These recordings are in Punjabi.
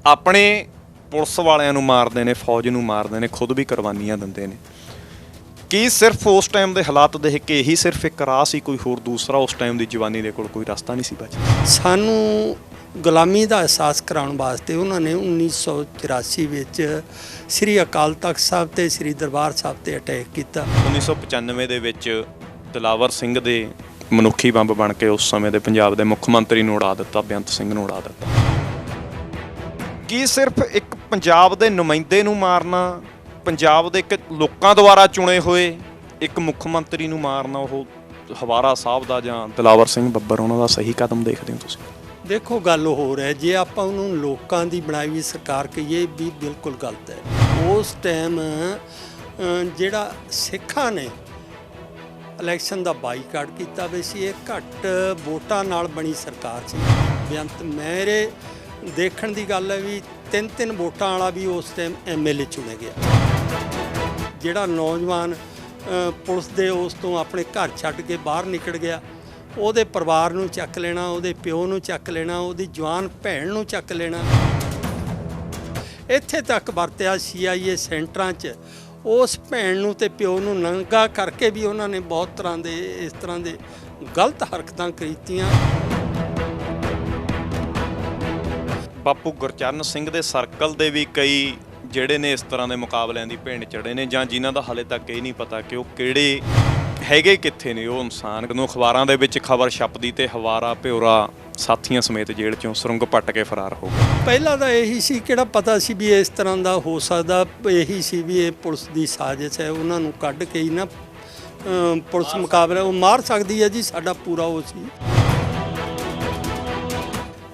ਆਪਣੇ ਪੁਲਿਸ ਵਾਲਿਆਂ ਨੂੰ ਮਾਰਦੇ ਨੇ, ਫੌਜ ਨੂੰ ਮਾਰਦੇ ਨੇ, ਖੁਦ ਵੀ ਕੁਰਬਾਨੀਆਂ ਦਿੰਦੇ ਨੇ। ਕੀ ਸਿਰਫ ਉਸ ਟਾਈਮ ਦੇ ਹਾਲਾਤ ਦੇਖ ਕੇ ਇਹੀ ਸਿਰਫ ਇੱਕ ਰਾਹ ਸੀ, ਕੋਈ ਹੋਰ ਦੂਸਰਾ ਉਸ ਟਾਈਮ ਦੀ ਜਵਾਨੀ ਦੇ ਕੋਲ ਕੋਈ ਰਸਤਾ ਨਹੀਂ ਸੀ ਬਚਿਆ? ਸਾਨੂੰ ਗੁਲਾਮੀ ਦਾ ਅਹਿਸਾਸ ਕਰਾਉਣ ਵਾਸਤੇ ਉਹਨਾਂ ਨੇ 1984 ਵਿੱਚ ਸ੍ਰੀ ਅਕਾਲ ਤਖਤ ਸਾਹਿਬ ਤੇ ਸ੍ਰੀ ਦਰਬਾਰ ਸਾਹਿਬ ਤੇ ਅਟੈਕ ਕੀਤਾ। 1995 ਦੇ ਵਿੱਚ ਦਿਲਾਵਰ ਸਿੰਘ ਦੇ ਮਨੁੱਖੀ ਬੰਬ ਬਣ ਕੇ ਉਸ ਸਮੇਂ ਦੇ ਪੰਜਾਬ ਦੇ ਮੁੱਖ ਮੰਤਰੀ ਨੂੰ ਉਡਾ ਦਿੱਤਾ, ਬੇਅੰਤ ਸਿੰਘ ਨੂੰ ਉਡਾ ਦਿੱਤਾ। ਕੀ ਸਿਰਫ ਇੱਕ ਪੰਜਾਬ ਦੇ ਨੁਮਾਇੰਦੇ ਨੂੰ ਮਾਰਨਾ, ਪੰਜਾਬ ਦੇ ਇੱਕ ਲੋਕਾਂ ਦੁਆਰਾ ਚੁਣੇ ਹੋਏ ਇੱਕ ਮੁੱਖ ਮੰਤਰੀ ਨੂੰ ਮਾਰਨਾ, ਉਹ ਹਵਾਰਾ ਸਾਹਿਬ ਦਾ ਜਾਂ ਦਿਲਾਵਰ ਸਿੰਘ ਬੱਬਰ ਉਹਨਾਂ ਦਾ ਸਹੀ ਕਦਮ ਦੇਖਦੇ ਹੋ ਤੁਸੀਂ? ਦੇਖੋ, ਗੱਲ ਹੋਰ ਹੈ, ਜੇ ਆਪਾਂ ਉਹਨੂੰ ਲੋਕਾਂ ਦੀ ਬਣਾਈ ਹੋਈ ਸਰਕਾਰ ਕਹੀਏ ਵੀ ਬਿਲਕੁਲ ਗਲਤ ਹੈ। ਉਸ ਟਾਈਮ ਜਿਹੜਾ ਸਿੱਖਾਂ ਨੇ ਇਲੈਕਸ਼ਨ ਦਾ ਬਾਈਕਾਟ ਕੀਤਾ ਵੀ ਸੀ, ਇਹ ਘੱਟ ਵੋਟਾਂ ਨਾਲ ਬਣੀ ਸਰਕਾਰ ਸੀ। ਬੇਅੰਤ ਮੇਰੇ ਦੇਖਣ ਦੀ ਗੱਲ ਹੈ ਵੀ 3-3 ਵੋਟਾਂ ਵਾਲਾ ਵੀ ਉਸ ਟਾਈਮ MLA ਚੁਣਿਆ ਗਿਆ। ਜਿਹੜਾ ਨੌਜਵਾਨ ਪੁਲਿਸ ਦੇ ਉਸ ਤੋਂ ਆਪਣੇ ਘਰ ਛੱਡ ਕੇ ਬਾਹਰ ਨਿਕਲ ਗਿਆ, ਉਹਦੇ ਪਰਿਵਾਰ ਨੂੰ ਚੱਕ ਲੈਣਾ, ਉਹਦੇ ਪਿਓ ਨੂੰ ਚੱਕ ਲੈਣਾ, ਉਹਦੀ ਜਵਾਨ ਭੈਣ ਨੂੰ ਚੱਕ ਲੈਣਾ। ਇੱਥੇ ਤੱਕ ਵਰਤਿਆ CIA ਸੈਂਟਰਾਂ 'ਚ ਉਸ ਭੈਣ ਨੂੰ ਤੇ ਪਿਓ ਨੂੰ ਨੰਗਾ ਕਰਕੇ ਵੀ ਉਹਨਾਂ ਨੇ ਬਹੁਤ ਤਰ੍ਹਾਂ ਦੇ ਇਸ ਤਰ੍ਹਾਂ ਦੇ ਗਲਤ ਹਰਕਤਾਂ ਕੀਤੀਆਂ। ਬਾਪੂ ਗੁਰਚਰਨ ਸਿੰਘ ਦੇ ਸਰਕਲ ਦੇ ਵੀ ਕਈ ਜਿਹੜੇ ਨੇ ਇਸ ਤਰ੍ਹਾਂ ਦੇ ਮੁਕਾਬਲਿਆਂ ਦੀ ਭੇਂਟ ਚੜੇ ਨੇ, ਜਾਂ ਜਿਨ੍ਹਾਂ ਦਾ ਹਾਲੇ ਤੱਕ ਇਹ ਨਹੀਂ ਪਤਾ ਕਿ ਉਹ ਕਿਹੜੇ ਹੈਗੇ, ਕਿੱਥੇ ਨੇ ਉਹ ਇਨਸਾਨ। ਜਦੋਂ ਅਖਬਾਰਾਂ ਦੇ ਵਿੱਚ ਖਬਰ ਛਪਦੀ ਤੇ ਹਵਾਰਾ ਭਿਓਰਾ ਸਾਥੀਆਂ ਸਮੇਤ ਜੇਲ੍ਹ 'ਚੋਂ ਸੁਰੰਗ ਪੱਟ ਕੇ ਫਰਾਰ ਹੋ ਗਏ। ਪਹਿਲਾਂ ਤਾਂ ਇਹੀ ਸੀ, ਕਿਹੜਾ ਪਤਾ ਸੀ ਵੀ ਇਸ ਤਰ੍ਹਾਂ ਦਾ ਹੋ ਸਕਦਾ। ਇਹੀ ਸੀ ਵੀ ਇਹ ਪੁਲਿਸ ਦੀ ਸਾਜ਼ਿਸ਼ ਹੈ, ਉਹਨਾਂ ਨੂੰ ਕੱਢ ਕੇ ਹੀ ਨਾ ਪੁਲਿਸ ਮੁਕਾਬਲਾ ਉਹ ਮਾਰ ਸਕਦੀ ਹੈ ਜੀ। ਸਾਡਾ ਪੂਰਾ ਉਹ ਸੀ।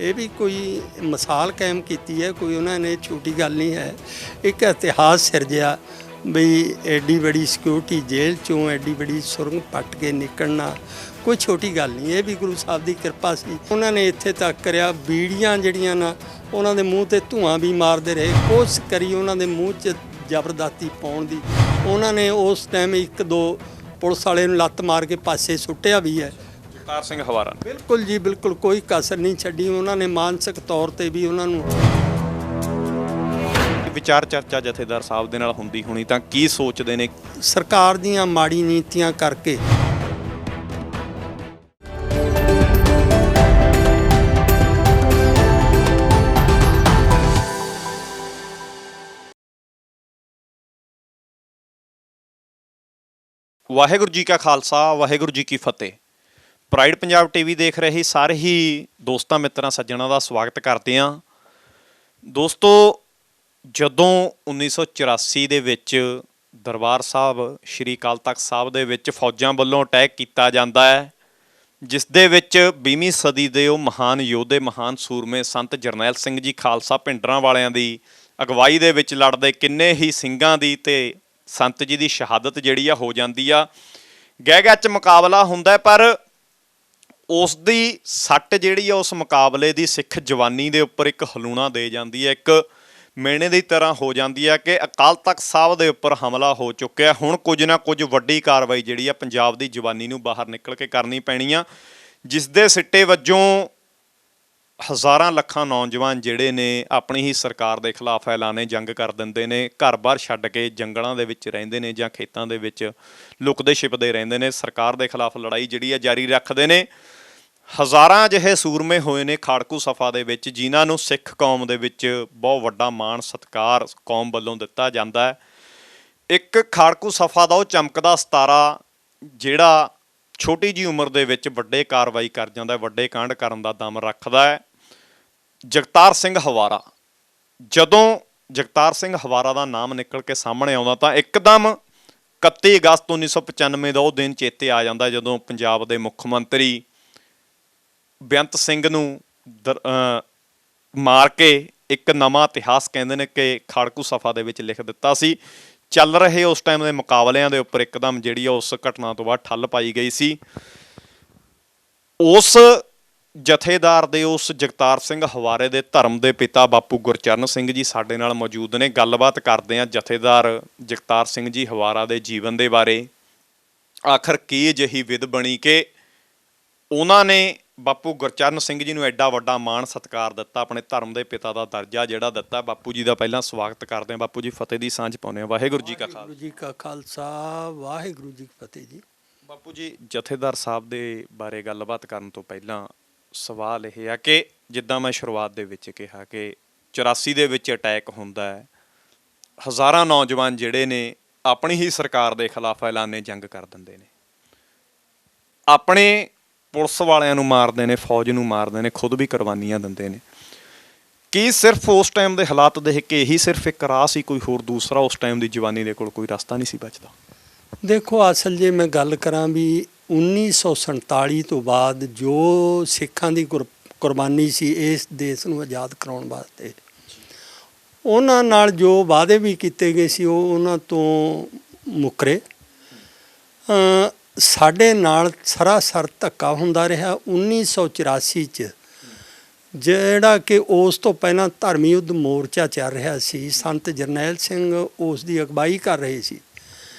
ਇਹ ਵੀ ਕੋਈ ਮਿਸਾਲ ਕਾਇਮ ਕੀਤੀ ਹੈ, ਕੋਈ ਉਹਨਾਂ ਨੇ ਛੋਟੀ ਗੱਲ ਨਹੀਂ ਹੈ। ਇੱਕ ਇਤਿਹਾਸ ਸਿਰਜਿਆ ਬਈ ਐਡੀ ਬੜੀ ਸਿਕਿਉਰਿਟੀ ਜੇਲ੍ਹ 'ਚੋਂ ਐਡੀ ਬੜੀ ਸੁਰੰਗ ਪੱਟ ਕੇ ਨਿਕਲਣਾ ਕੋਈ ਛੋਟੀ ਗੱਲ ਨਹੀਂ। ਇਹ ਵੀ ਗੁਰੂ ਸਾਹਿਬ ਦੀ ਕਿਰਪਾ ਸੀ। ਉਹਨਾਂ ਨੇ ਇੱਥੇ ਤੱਕ ਕਰਿਆ, ਬੀੜੀਆਂ ਜਿਹੜੀਆਂ ਨਾ ਉਹਨਾਂ ਦੇ ਮੂੰਹ 'ਤੇ ਧੂੰਆਂ ਵੀ ਮਾਰਦੇ ਰਹੇ, ਕੋਸ਼ਿਸ਼ ਕਰੀ ਉਹਨਾਂ ਦੇ ਮੂੰਹ 'ਚ ਜ਼ਬਰਦਸਤੀ ਪਾਉਣ ਦੀ। ਉਹਨਾਂ ਨੇ ਉਸ ਟਾਈਮ 1-2 ਪੁਲਿਸ ਵਾਲੇ ਨੂੰ ਲੱਤ ਮਾਰ ਕੇ ਪਾਸੇ ਸੁੱਟਿਆ ਵੀ ਹੈ। ਜਗਤਾਰ ਸਿੰਘ ਹਵਾਰਾ ਬਿਲਕੁਲ ਜੀ, ਬਿਲਕੁਲ ਕੋਈ ਕਸਰ ਨਹੀਂ ਛੱਡੀ। ਉਹਨਾਂ ਨੇ ਮਾਨਸਿਕ ਤੌਰ ਤੇ ਵੀ ਉਹਨਾਂ ਨੂੰ ਵਿਚਾਰ ਚਰਚਾ ਜਥੇਦਾਰ ਸਾਹਿਬ ਦੇ ਨਾਲ ਹੁੰਦੀ ਹੋਣੀ, ਤਾਂ ਕੀ ਸੋਚਦੇ ਨੇ? ਸਰਕਾਰ ਦੀਆਂ ਮਾੜੀ ਨੀਤੀਆਂ ਕਰਕੇ ਵਾਹਿਗੁਰੂ ਜੀ ਕਾ ਖਾਲਸਾ, ਵਾਹਿਗੁਰੂ ਜੀ ਕੀ ਫਤਿਹ। ਪ੍ਰਾਈਡ ਪੰਜਾਬ TV ਦੇਖ ਰਹੇ ਸਾਰੇ ਹੀ ਦੋਸਤਾਂ, ਮਿੱਤਰਾਂ, ਸੱਜਣਾਂ ਦਾ ਸਵਾਗਤ ਕਰਦੇ ਹਾਂ। ਦੋਸਤੋ, ਜਦੋਂ 1984 ਦੇ ਵਿੱਚ ਦਰਬਾਰ ਸਾਹਿਬ ਸ਼੍ਰੀ ਅਕਾਲ ਤਖਤ ਸਾਹਿਬ ਦੇ ਵਿੱਚ ਫੌਜਾਂ ਵੱਲੋਂ ਅਟੈਕ ਕੀਤਾ ਜਾਂਦਾ ਹੈ, ਜਿਸ ਦੇ ਵਿੱਚ 20ਵੀਂ ਸਦੀ ਦੇ ਉਹ ਮਹਾਨ ਯੋਧੇ, ਮਹਾਨ ਸੂਰਮੇ ਸੰਤ ਜਰਨੈਲ ਸਿੰਘ ਜੀ ਖਾਲਸਾ ਭਿੰਡਰਾਂ ਵਾਲਿਆਂ ਦੀ ਅਗਵਾਈ ਦੇ ਵਿੱਚ ਲੜਦੇ ਕਿੰਨੇ ਹੀ ਸਿੰਘਾਂ ਦੀ ਤੇ ਸੰਤ ਜੀ ਦੀ ਸ਼ਹਾਦਤ ਜਿਹੜੀ ਆ ਹੋ ਜਾਂਦੀ ਆ। ਗਹਿ ਗੱਚ ਮੁਕਾਬਲਾ ਹੁੰਦਾ, ਪਰ ਉਸ ਦੀ ਸੱਟ ਜਿਹੜੀ ਆ ਉਸ ਮੁਕਾਬਲੇ ਦੀ ਸਿੱਖ ਜਵਾਨੀ ਦੇ ਉੱਪਰ ਇੱਕ ਹਲੂਣਾ ਦੇ ਜਾਂਦੀ ਹੈ, ਇੱਕ ਮੇਣੇ ਦੀ ਤਰ੍ਹਾਂ ਹੋ ਜਾਂਦੀ ਹੈ ਕਿ ਅਕਾਲ ਤਖਤ ਸਾਹਿਬ ਦੇ ਉੱਪਰ ਹਮਲਾ ਹੋ ਚੁੱਕਿਆ। ਹੁਣ ਕੁਝ ਨਾ ਕੁਝ ਵੱਡੀ ਕਾਰਵਾਈ ਜਿਹੜੀ ਆ ਪੰਜਾਬ ਦੀ ਜਵਾਨੀ ਨੂੰ ਬਾਹਰ ਨਿਕਲ ਕੇ ਕਰਨੀ ਪੈਣੀ ਆ, ਜਿਸ ਦੇ ਸਿੱਟੇ ਵਜੋਂ ਹਜ਼ਾਰਾਂ ਲੱਖਾਂ ਨੌਜਵਾਨ ਜਿਹੜੇ ਨੇ ਆਪਣੀ ਹੀ ਸਰਕਾਰ ਦੇ ਖਿਲਾਫ ਐਲਾਨੇ ਜੰਗ ਕਰ ਦਿੰਦੇ ਨੇ, ਘਰ-ਬਾਰ ਛੱਡ ਕੇ ਜੰਗਲਾਂ ਦੇ ਵਿੱਚ ਰਹਿੰਦੇ ਨੇ ਜਾਂ ਖੇਤਾਂ ਦੇ ਵਿੱਚ ਲੁਕਦੇ ਛਿਪਦੇ ਰਹਿੰਦੇ ਨੇ, ਸਰਕਾਰ ਦੇ ਖਿਲਾਫ ਲੜਾਈ ਜਿਹੜੀ ਆ ਜਾਰੀ ਰੱਖਦੇ ਨੇ। ਹਜ਼ਾਰਾਂ ਅਜਿਹੇ ਸੂਰਮੇ ਹੋਏ ਨੇ ਖਾੜਕੂ ਸਫਾ ਦੇ ਵਿੱਚ, ਜਿਨ੍ਹਾਂ ਨੂੰ ਸਿੱਖ ਕੌਮ ਦੇ ਵਿੱਚ ਬਹੁਤ ਵੱਡਾ ਮਾਣ ਸਤਿਕਾਰ ਕੌਮ ਵੱਲੋਂ ਦਿੱਤਾ ਜਾਂਦਾ ਹੈ। ਇੱਕ ਖਾੜਕੂ ਸਫਾ ਦਾ ਉਹ ਚਮਕਦਾ ਸਿਤਾਰਾ ਜਿਹੜਾ ਛੋਟੀ ਜਿਹੀ ਉਮਰ ਦੇ ਵਿੱਚ ਵੱਡੇ ਕਾਰਵਾਈ ਕਰ ਜਾਂਦਾ, ਵੱਡੇ ਕਾਂਡ ਕਰਨ ਦਾ ਦਮ ਰੱਖਦਾ ਹੈ, ਜਗਤਾਰ ਸਿੰਘ ਹਵਾਰਾ। ਜਦੋਂ ਜਗਤਾਰ ਸਿੰਘ ਹਵਾਰਾ ਦਾ ਨਾਮ ਨਿਕਲ ਕੇ ਸਾਹਮਣੇ ਆਉਂਦਾ ਤਾਂ ਇੱਕਦਮ 31 ਅਗਸਤ 1995 ਦਾ ਉਹ ਦਿਨ ਚੇਤੇ ਆ ਜਾਂਦਾ, ਜਦੋਂ ਪੰਜਾਬ ਦੇ ਮੁੱਖ ਮੰਤਰੀ ਬੇਅੰਤ ਸਿੰਘ ਨੂੰ ਮਾਰ ਕੇ ਇੱਕ ਨਵਾਂ ਇਤਿਹਾਸ ਕਹਿੰਦੇ ਨੇ ਕਿ ਖਾੜਕੂ ਸਫਾ ਦੇ ਵਿੱਚ ਲਿਖ ਦਿੱਤਾ ਸੀ। ਚੱਲ ਰਹੇ ਉਸ ਟਾਈਮ ਦੇ ਮੁਕਾਬਲਿਆਂ ਦੇ ਉੱਪਰ ਇੱਕਦਮ ਜਿਹੜੀ ਆ ਉਸ ਘਟਨਾ ਤੋਂ ਬਾਅਦ ਠੱਲ ਪਾਈ ਗਈ ਸੀ। ਉਸ ਜਥੇਦਾਰ ਦੇ, ਉਸ ਜਗਤਾਰ ਸਿੰਘ ਹਵਾਰੇ ਦੇ ਧਰਮ ਦੇ ਪਿਤਾ ਬਾਪੂ ਗੁਰਚਰਨ ਸਿੰਘ ਜੀ ਸਾਡੇ ਨਾਲ ਮੌਜੂਦ ਨੇ। ਗੱਲਬਾਤ ਕਰਦੇ ਹਾਂ ਜਥੇਦਾਰ ਜਗਤਾਰ ਸਿੰਘ ਜੀ ਹਵਾਰਾ ਦੇ ਜੀਵਨ ਦੇ ਬਾਰੇ। ਆਖਰ ਕੀ ਅਜਿਹੀ ਵਿਧ ਬਣੀ ਕਿ ਉਹਨਾਂ ਨੇ ਬਾਪੂ ਗੁਰਚਰਨ ਸਿੰਘ ਜੀ ਨੂੰ ਐਡਾ ਵੱਡਾ ਮਾਣ ਸਤਿਕਾਰ ਦਿੱਤਾ, ਆਪਣੇ ਧਰਮ ਦੇ ਪਿਤਾ ਦਾ ਦਰਜਾ ਜਿਹੜਾ ਦਿੱਤਾ, ਬਾਪੂ ਜੀ ਦਾ ਪਹਿਲਾਂ ਸਵਾਗਤ ਕਰਦੇ ਹਾਂ। ਬਾਪੂ ਜੀ ਫਤਿਹ ਦੀ ਸਾਂਝ ਪਾਉਂਦੇ ਹਾਂ। ਵਾਹਿਗੁਰੂ ਜੀ ਕਾ ਖਾਲਸਾ। ਵਾਹਿਗੁਰੂ ਜੀ ਕਾ ਖਾਲਸਾ, ਵਾਹਿਗੁਰੂ ਜੀ ਕੀ ਫਤਿਹ ਜੀ। ਬਾਪੂ ਜੀ, ਜਥੇਦਾਰ ਸਾਹਿਬ ਦੇ ਬਾਰੇ ਗੱਲਬਾਤ ਕਰਨ ਤੋਂ ਪਹਿਲਾਂ ਸਵਾਲ ਇਹ ਆ ਕਿ ਜਿੱਦਾਂ ਮੈਂ ਸ਼ੁਰੂਆਤ ਦੇ ਵਿੱਚ ਕਿਹਾ ਕਿ 84 ਦੇ ਵਿੱਚ ਅਟੈਕ ਹੁੰਦਾ ਹੈ, ਹਜ਼ਾਰਾਂ ਨੌਜਵਾਨ ਜਿਹੜੇ ਨੇ ਆਪਣੀ ਹੀ ਸਰਕਾਰ ਦੇ ਖਿਲਾਫ ਐਲਾਨੇ ਜੰਗ ਕਰ ਦਿੰਦੇ ਨੇ, ਆਪਣੇ ਪੁਲਿਸ ਵਾਲਿਆਂ ਨੂੰ ਮਾਰਦੇ ਨੇ, ਫੌਜ ਨੂੰ ਮਾਰਦੇ ਨੇ, ਖੁਦ ਵੀ ਕੁਰਬਾਨੀਆਂ ਦਿੰਦੇ ਨੇ। ਕੀ ਸਿਰਫ ਉਸ ਟਾਈਮ ਦੇ ਹਾਲਾਤ ਦੇਖ ਕੇ ਇਹੀ ਸਿਰਫ ਇੱਕ ਰਾਹ ਸੀ, ਕੋਈ ਹੋਰ ਦੂਸਰਾ ਉਸ ਟਾਈਮ ਦੀ ਜਵਾਨੀ ਦੇ ਕੋਲ ਕੋਈ ਰਸਤਾ ਨਹੀਂ ਸੀ ਬਚਦਾ? ਦੇਖੋ, ਅਸਲ ਜੇ ਮੈਂ ਗੱਲ ਕਰਾਂ ਵੀ 1947 ਤੋਂ ਬਾਅਦ ਜੋ ਸਿੱਖਾਂ ਦੀ ਕੁਰਬਾਨੀ ਸੀ ਇਸ ਦੇਸ਼ ਨੂੰ ਆਜ਼ਾਦ ਕਰਾਉਣ ਵਾਸਤੇ, ਉਹਨਾਂ ਨਾਲ ਜੋ ਵਾਅਦੇ ਵੀ ਕੀਤੇ ਗਏ ਸੀ ਉਹ ਉਹਨਾਂ ਤੋਂ ਮੁੱਕਰੇ। ਸਾਡੇ ਨਾਲ ਸਰਾਸਰ ਧੱਕਾ ਹੁੰਦਾ ਰਿਹਾ 1984 'ਚ, ਜਿਹੜਾ ਕਿ ਉਸ ਤੋਂ ਪਹਿਲਾਂ ਧਰਮੀ ਯੁੱਧ ਮੋਰਚਾ ਚੱਲ ਰਿਹਾ ਸੀ। ਸੰਤ ਜਰਨੈਲ ਸਿੰਘ ਉਸ ਦੀ ਅਗਵਾਈ ਕਰ ਰਹੇ ਸੀ।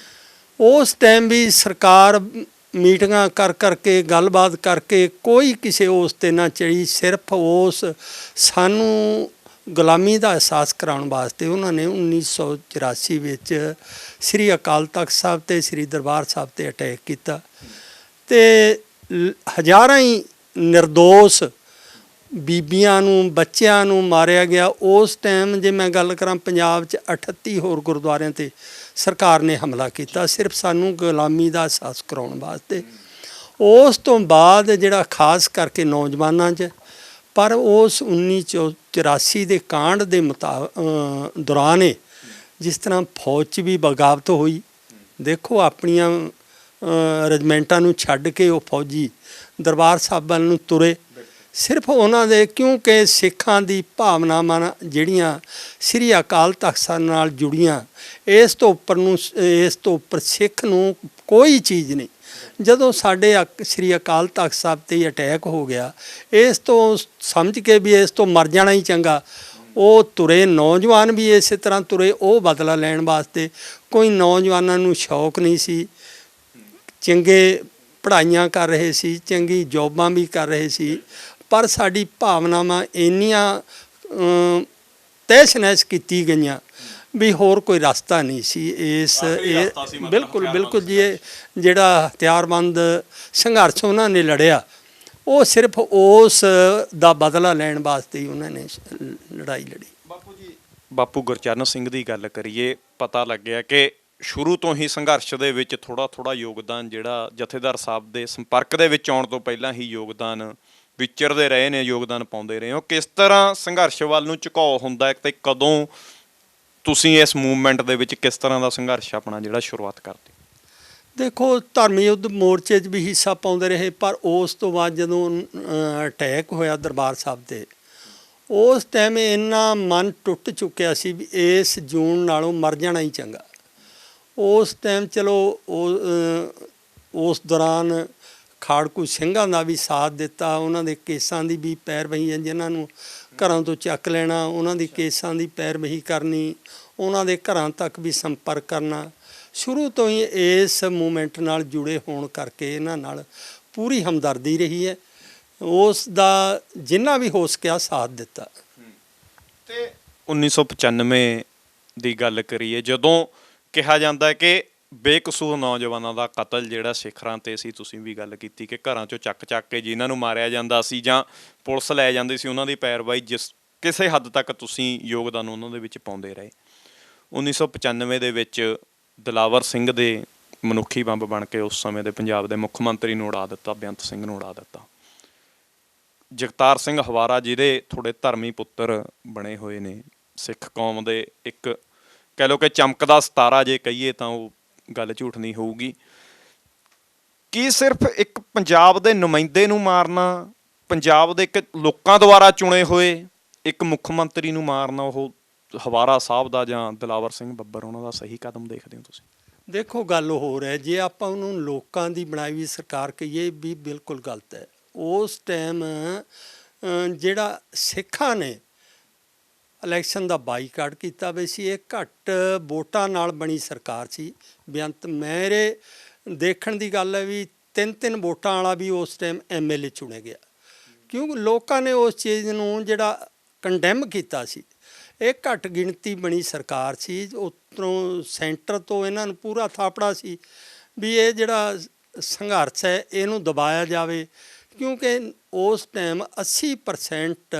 ਉਸ ਟਾਈਮ ਵੀ ਸਰਕਾਰ ਮੀਟਿੰਗਾਂ ਕਰ ਕਰਕੇ, ਗੱਲਬਾਤ ਕਰਕੇ ਕੋਈ ਕਿਸੇ ਉਸ 'ਤੇ ਨਾ ਚੜੀ। ਸਿਰਫ ਉਸ ਸਾਨੂੰ ਗੁਲਾਮੀ ਦਾ ਅਹਿਸਾਸ ਕਰਾਉਣ ਵਾਸਤੇ ਉਹਨਾਂ ਨੇ 1984 ਵਿੱਚ ਸ੍ਰੀ ਅਕਾਲ ਤਖਤ ਸਾਹਿਬ ਤੇ ਸ੍ਰੀ ਦਰਬਾਰ ਸਾਹਿਬ ਤੇ ਅਟੈਕ ਕੀਤਾ ਤੇ ਹਜ਼ਾਰਾਂ ਹੀ ਨਿਰਦੋਸ਼ ਬੀਬੀਆਂ ਨੂੰ, ਬੱਚਿਆਂ ਨੂੰ ਮਾਰਿਆ ਗਿਆ। ਉਸ ਟਾਈਮ ਜੇ ਮੈਂ ਗੱਲ ਕਰਾਂ, ਪੰਜਾਬ 'ਚ 38 ਹੋਰ ਗੁਰਦੁਆਰਿਆਂ ਤੇ ਸਰਕਾਰ ਨੇ ਹਮਲਾ ਕੀਤਾ, ਸਿਰਫ ਸਾਨੂੰ ਗੁਲਾਮੀ ਦਾ ਅਹਿਸਾਸ ਕਰਾਉਣ ਵਾਸਤੇ। ਉਸ ਤੋਂ ਬਾਅਦ ਜਿਹੜਾ ਖਾਸ ਕਰਕੇ ਨੌਜਵਾਨਾਂ 'ਚ, ਪਰ ਉਸ 1984 ਦੇ ਕਾਂਡ ਦੇ ਦੌਰਾਨ ਜਿਸ ਤਰ੍ਹਾਂ ਫੌਜ 'ਚ ਵੀ ਬਗਾਵਤ ਹੋਈ। ਦੇਖੋ, ਆਪਣੀਆਂ ਰਜਮੈਂਟਾਂ ਨੂੰ ਛੱਡ ਕੇ ਉਹ ਫੌਜੀ ਦਰਬਾਰ ਸਾਹਿਬ ਵੱਲ ਨੂੰ ਤੁਰੇ। ਸਿਰਫ ਉਹਨਾਂ ਦੇ, ਕਿਉਂਕਿ ਸਿੱਖਾਂ ਦੀ ਭਾਵਨਾਵਾਂ ਜਿਹੜੀਆਂ ਸ੍ਰੀ ਅਕਾਲ ਤਖਤ ਸਾਹਿਬ ਨਾਲ ਜੁੜੀਆਂ, ਇਸ ਤੋਂ ਉੱਪਰ ਸਿੱਖ ਨੂੰ ਕੋਈ ਚੀਜ਼ ਨਹੀਂ। ਜਦੋਂ ਸਾਡੇ ਸ੍ਰੀ ਅਕਾਲ ਤਖਤ ਸਾਹਿਬ 'ਤੇ ਅਟੈਕ ਹੋ ਗਿਆ, ਇਸ ਤੋਂ ਸਮਝ ਕੇ ਵੀ ਇਸ ਤੋਂ ਮਰ ਜਾਣਾ ਹੀ ਚੰਗਾ, ਉਹ ਤੁਰੇ। ਨੌਜਵਾਨ ਵੀ ਇਸੇ ਤਰ੍ਹਾਂ ਤੁਰੇ, ਉਹ ਬਦਲਾ ਲੈਣ ਵਾਸਤੇ। ਕੋਈ ਨੌਜਵਾਨਾਂ ਨੂੰ ਸ਼ੌਕ ਨਹੀਂ ਸੀ, ਚੰਗੇ ਪੜ੍ਹਾਈਆਂ ਕਰ ਰਹੇ ਸੀ, ਚੰਗੀ ਜੋਬਾਂ ਵੀ ਕਰ ਰਹੇ ਸੀ, ਪਰ ਸਾਡੀ ਭਾਵਨਾਵਾਂ ਇੰਨੀਆਂ ਤਹਿਸ ਨਹਿਸ ਕੀਤੀ ਗਈਆਂ ਵੀ ਹੋਰ ਕੋਈ ਰਸਤਾ ਨਹੀਂ ਸੀ। ਬਿਲਕੁਲ ਜੀ, ਇਹ ਜਿਹੜਾ ਹਥਿਆਰਬੰਦ ਸੰਘਰਸ਼ ਉਹਨਾਂ ਨੇ ਲੜਿਆ, ਉਹ ਸਿਰਫ ਉਸ ਦਾ ਬਦਲਾ ਲੈਣ ਵਾਸਤੇ ਹੀ ਉਹਨਾਂ ਨੇ ਲੜਾਈ ਲੜੀ। ਬਾਪੂ ਜੀ, ਬਾਪੂ ਗੁਰਚਰਨ ਸਿੰਘ ਦੀ ਗੱਲ ਕਰੀਏ, ਪਤਾ ਲੱਗਿਆ ਕਿ ਸ਼ੁਰੂ ਤੋਂ ਹੀ ਸੰਘਰਸ਼ ਦੇ ਵਿੱਚ ਥੋੜਾ ਯੋਗਦਾਨ, ਜਿਹੜਾ ਜਥੇਦਾਰ ਸਾਹਿਬ ਦੇ ਸੰਪਰਕ ਦੇ ਵਿੱਚ ਆਉਣ ਤੋਂ ਪਹਿਲਾਂ ਹੀ ਯੋਗਦਾਨ ਵਿਚਰਦੇ ਰਹੇ ਨੇ, ਯੋਗਦਾਨ ਪਾਉਂਦੇ ਰਹੇ ਹੋ। ਕਿਸ ਤਰ੍ਹਾਂ ਸੰਘਰਸ਼ ਵੱਲ ਨੂੰ ਝੁਕਾਅ ਹੁੰਦਾ ਤੇ ਕਦੋਂ ਤੁਸੀਂ ਇਸ ਮੂਵਮੈਂਟ ਦੇ ਵਿੱਚ ਕਿਸ ਤਰ੍ਹਾਂ ਦਾ ਸੰਘਰਸ਼ ਆਪਣਾ ਜਿਹੜਾ ਸ਼ੁਰੂਆਤ ਕਰਦੇ? ਦੇਖੋ, ਧਰਮੀ ਯੁੱਧ ਮੋਰਚੇ 'ਚ ਵੀ ਹਿੱਸਾ ਪਾਉਂਦੇ ਰਹੇ, ਪਰ ਉਸ ਤੋਂ ਬਾਅਦ ਜਦੋਂ ਅਟੈਕ ਹੋਇਆ ਦਰਬਾਰ ਸਾਹਿਬ 'ਤੇ, ਉਸ ਟਾਈਮ ਇੰਨਾ ਮਨ ਟੁੱਟ ਚੁੱਕਿਆ ਸੀ ਵੀ ਇਸ ਜੂਨ ਨਾਲੋਂ ਮਰ ਜਾਣਾ ਹੀ ਚੰਗਾ। ਉਸ ਟਾਈਮ ਚਲੋ ਉਸ ਦੌਰਾਨ ਖਾੜਕੂ ਸਿੰਘਾਂ ਦਾ ਵੀ ਸਾਥ ਦਿੱਤਾ, ਉਹਨਾਂ ਦੇ ਕੇਸਾਂ ਦੀ ਵੀ ਪੈਰਵੀ, ਜਿਨ੍ਹਾਂ ਨੂੰ ਘਰਾਂ ਤੋਂ ਚੱਕ ਲੈਣਾ, ਉਹਨਾਂ ਦੀ ਕੇਸਾਂ ਦੀ ਪੈਰਵੀ ਕਰਨੀ, ਉਹਨਾਂ ਦੇ ਘਰਾਂ ਤੱਕ ਵੀ ਸੰਪਰਕ ਕਰਨਾ। ਸ਼ੁਰੂ ਤੋਂ ਹੀ ਇਸ ਮੂਵਮੈਂਟ ਨਾਲ ਜੁੜੇ ਹੋਣ ਕਰਕੇ ਇਹਨਾਂ ਨਾਲ ਪੂਰੀ ਹਮਦਰਦੀ ਰਹੀ ਹੈ। ਉਸ ਦਾ ਜਿੰਨਾ ਵੀ ਹੋ ਸਕਿਆ ਸਾਥ ਦਿੱਤਾ। ਤੇ 1995 ਦੀ ਗੱਲ ਕਰੀਏ, ਜਦੋਂ ਕਿਹਾ ਜਾਂਦਾ ਕਿ ਬੇਕਸੂਰ ਨੌਜਵਾਨਾਂ ਦਾ ਕਤਲ ਜਿਹੜਾ ਸਿੱਖਰਾਂ 'ਤੇ ਸੀ, ਤੁਸੀਂ ਵੀ ਗੱਲ ਕੀਤੀ ਕਿ ਘਰਾਂ 'ਚੋਂ ਚੱਕ ਕੇ ਜਿਨ੍ਹਾਂ ਨੂੰ ਮਾਰਿਆ ਜਾਂਦਾ ਸੀ ਜਾਂ ਪੁਲਿਸ ਲੈ ਜਾਂਦੀ ਸੀ, ਉਹਨਾਂ ਦੀ ਪੈਰਵਾਈ ਜਿਸ ਕਿਸੇ ਹੱਦ ਤੱਕ ਤੁਸੀਂ ਯੋਗਦਾਨ ਉਹਨਾਂ ਦੇ ਵਿੱਚ ਪਾਉਂਦੇ ਰਹੇ। 1995 ਦੇ ਵਿੱਚ ਦਿਲਾਵਰ ਸਿੰਘ ਦੇ ਮਨੁੱਖੀ ਬੰਬ ਬਣ ਕੇ ਉਸ ਸਮੇਂ ਦੇ ਪੰਜਾਬ ਦੇ ਮੁੱਖ ਮੰਤਰੀ ਨੂੰ ਉਡਾ ਦਿੱਤਾ, ਬੇਅੰਤ ਸਿੰਘ ਨੂੰ ਉਡਾ ਦਿੱਤਾ। ਜਗਤਾਰ ਸਿੰਘ ਹਵਾਰਾ, ਜਿਹਦੇ ਥੋੜ੍ਹੇ ਧਰਮੀ ਪੁੱਤਰ ਬਣੇ ਹੋਏ ਨੇ, ਸਿੱਖ ਕੌਮ ਦੇ ਇੱਕ ਕਹਿ ਲਓ ਕਿ ਚਮਕਦਾ ਸਿਤਾਰਾ ਜੇ ਕਹੀਏ ਤਾਂ ਉਹ ਗੱਲ ਝੂਠ ਨਹੀਂ ਹੋਊਗੀ। ਕੀ ਸਿਰਫ ਇੱਕ ਪੰਜਾਬ ਦੇ ਨੁਮਾਇੰਦੇ ਨੂੰ ਮਾਰਨਾ, ਪੰਜਾਬ ਦੇ ਇੱਕ ਲੋਕਾਂ ਦੁਆਰਾ ਚੁਣੇ ਹੋਏ ਇੱਕ ਮੁੱਖ ਮੰਤਰੀ ਨੂੰ ਮਾਰਨਾ, ਉਹ ਹਵਾਰਾ ਸਾਹਿਬ ਦਾ ਜਾਂ ਦਿਲਾਵਰ ਸਿੰਘ ਬੱਬਰ ਉਹਨਾਂ ਦਾ ਸਹੀ ਕਦਮ ਦੇਖਦੇ ਹੋ ਤੁਸੀਂ? ਦੇਖੋ, ਗੱਲ ਹੋਰ ਹੈ, ਜੇ ਆਪਾਂ ਉਹਨੂੰ ਲੋਕਾਂ ਦੀ ਬਣਾਈ ਹੋਈ ਸਰਕਾਰ ਕਹੀਏ ਵੀ ਬਿਲਕੁਲ ਗਲਤ ਹੈ। ਉਸ ਟਾਈਮ ਜਿਹੜਾ ਸਿੱਖਾਂ ਨੇ ਇਲੈਕਸ਼ਨ ਦਾ ਬਾਈਕਾਟ ਕੀਤਾ ਵੀ ਸੀ, ਇਹ ਘੱਟ ਵੋਟਾਂ ਨਾਲ ਬਣੀ ਸਰਕਾਰ ਸੀ। ਬੇਅੰਤ ਮੇਰੇ ਦੇਖਣ ਦੀ ਗੱਲ ਹੈ ਵੀ 3 ਵੋਟਾਂ ਵਾਲਾ ਵੀ ਉਸ ਟਾਈਮ MLA ਚੁਣਿਆ ਗਿਆ। ਕਿਉਂਕਿ ਲੋਕਾਂ ਨੇ ਉਸ ਚੀਜ਼ ਨੂੰ ਜਿਹੜਾ ਕੰਡੈਮ ਕੀਤਾ ਸੀ। ਇਹ ਘੱਟ ਗਿਣਤੀ ਬਣੀ ਸਰਕਾਰ ਸੀ, ਉੱਤੋਂ ਸੈਂਟਰ ਤੋਂ ਇਹਨਾਂ ਨੂੰ ਪੂਰਾ ਥਾਪੜਾ ਸੀ ਵੀ ਇਹ ਜਿਹੜਾ ਸੰਘਰਸ਼ ਹੈ ਇਹਨੂੰ ਦਬਾਇਆ ਜਾਵੇ, ਕਿਉਂਕਿ ਉਸ ਟਾਈਮ 80%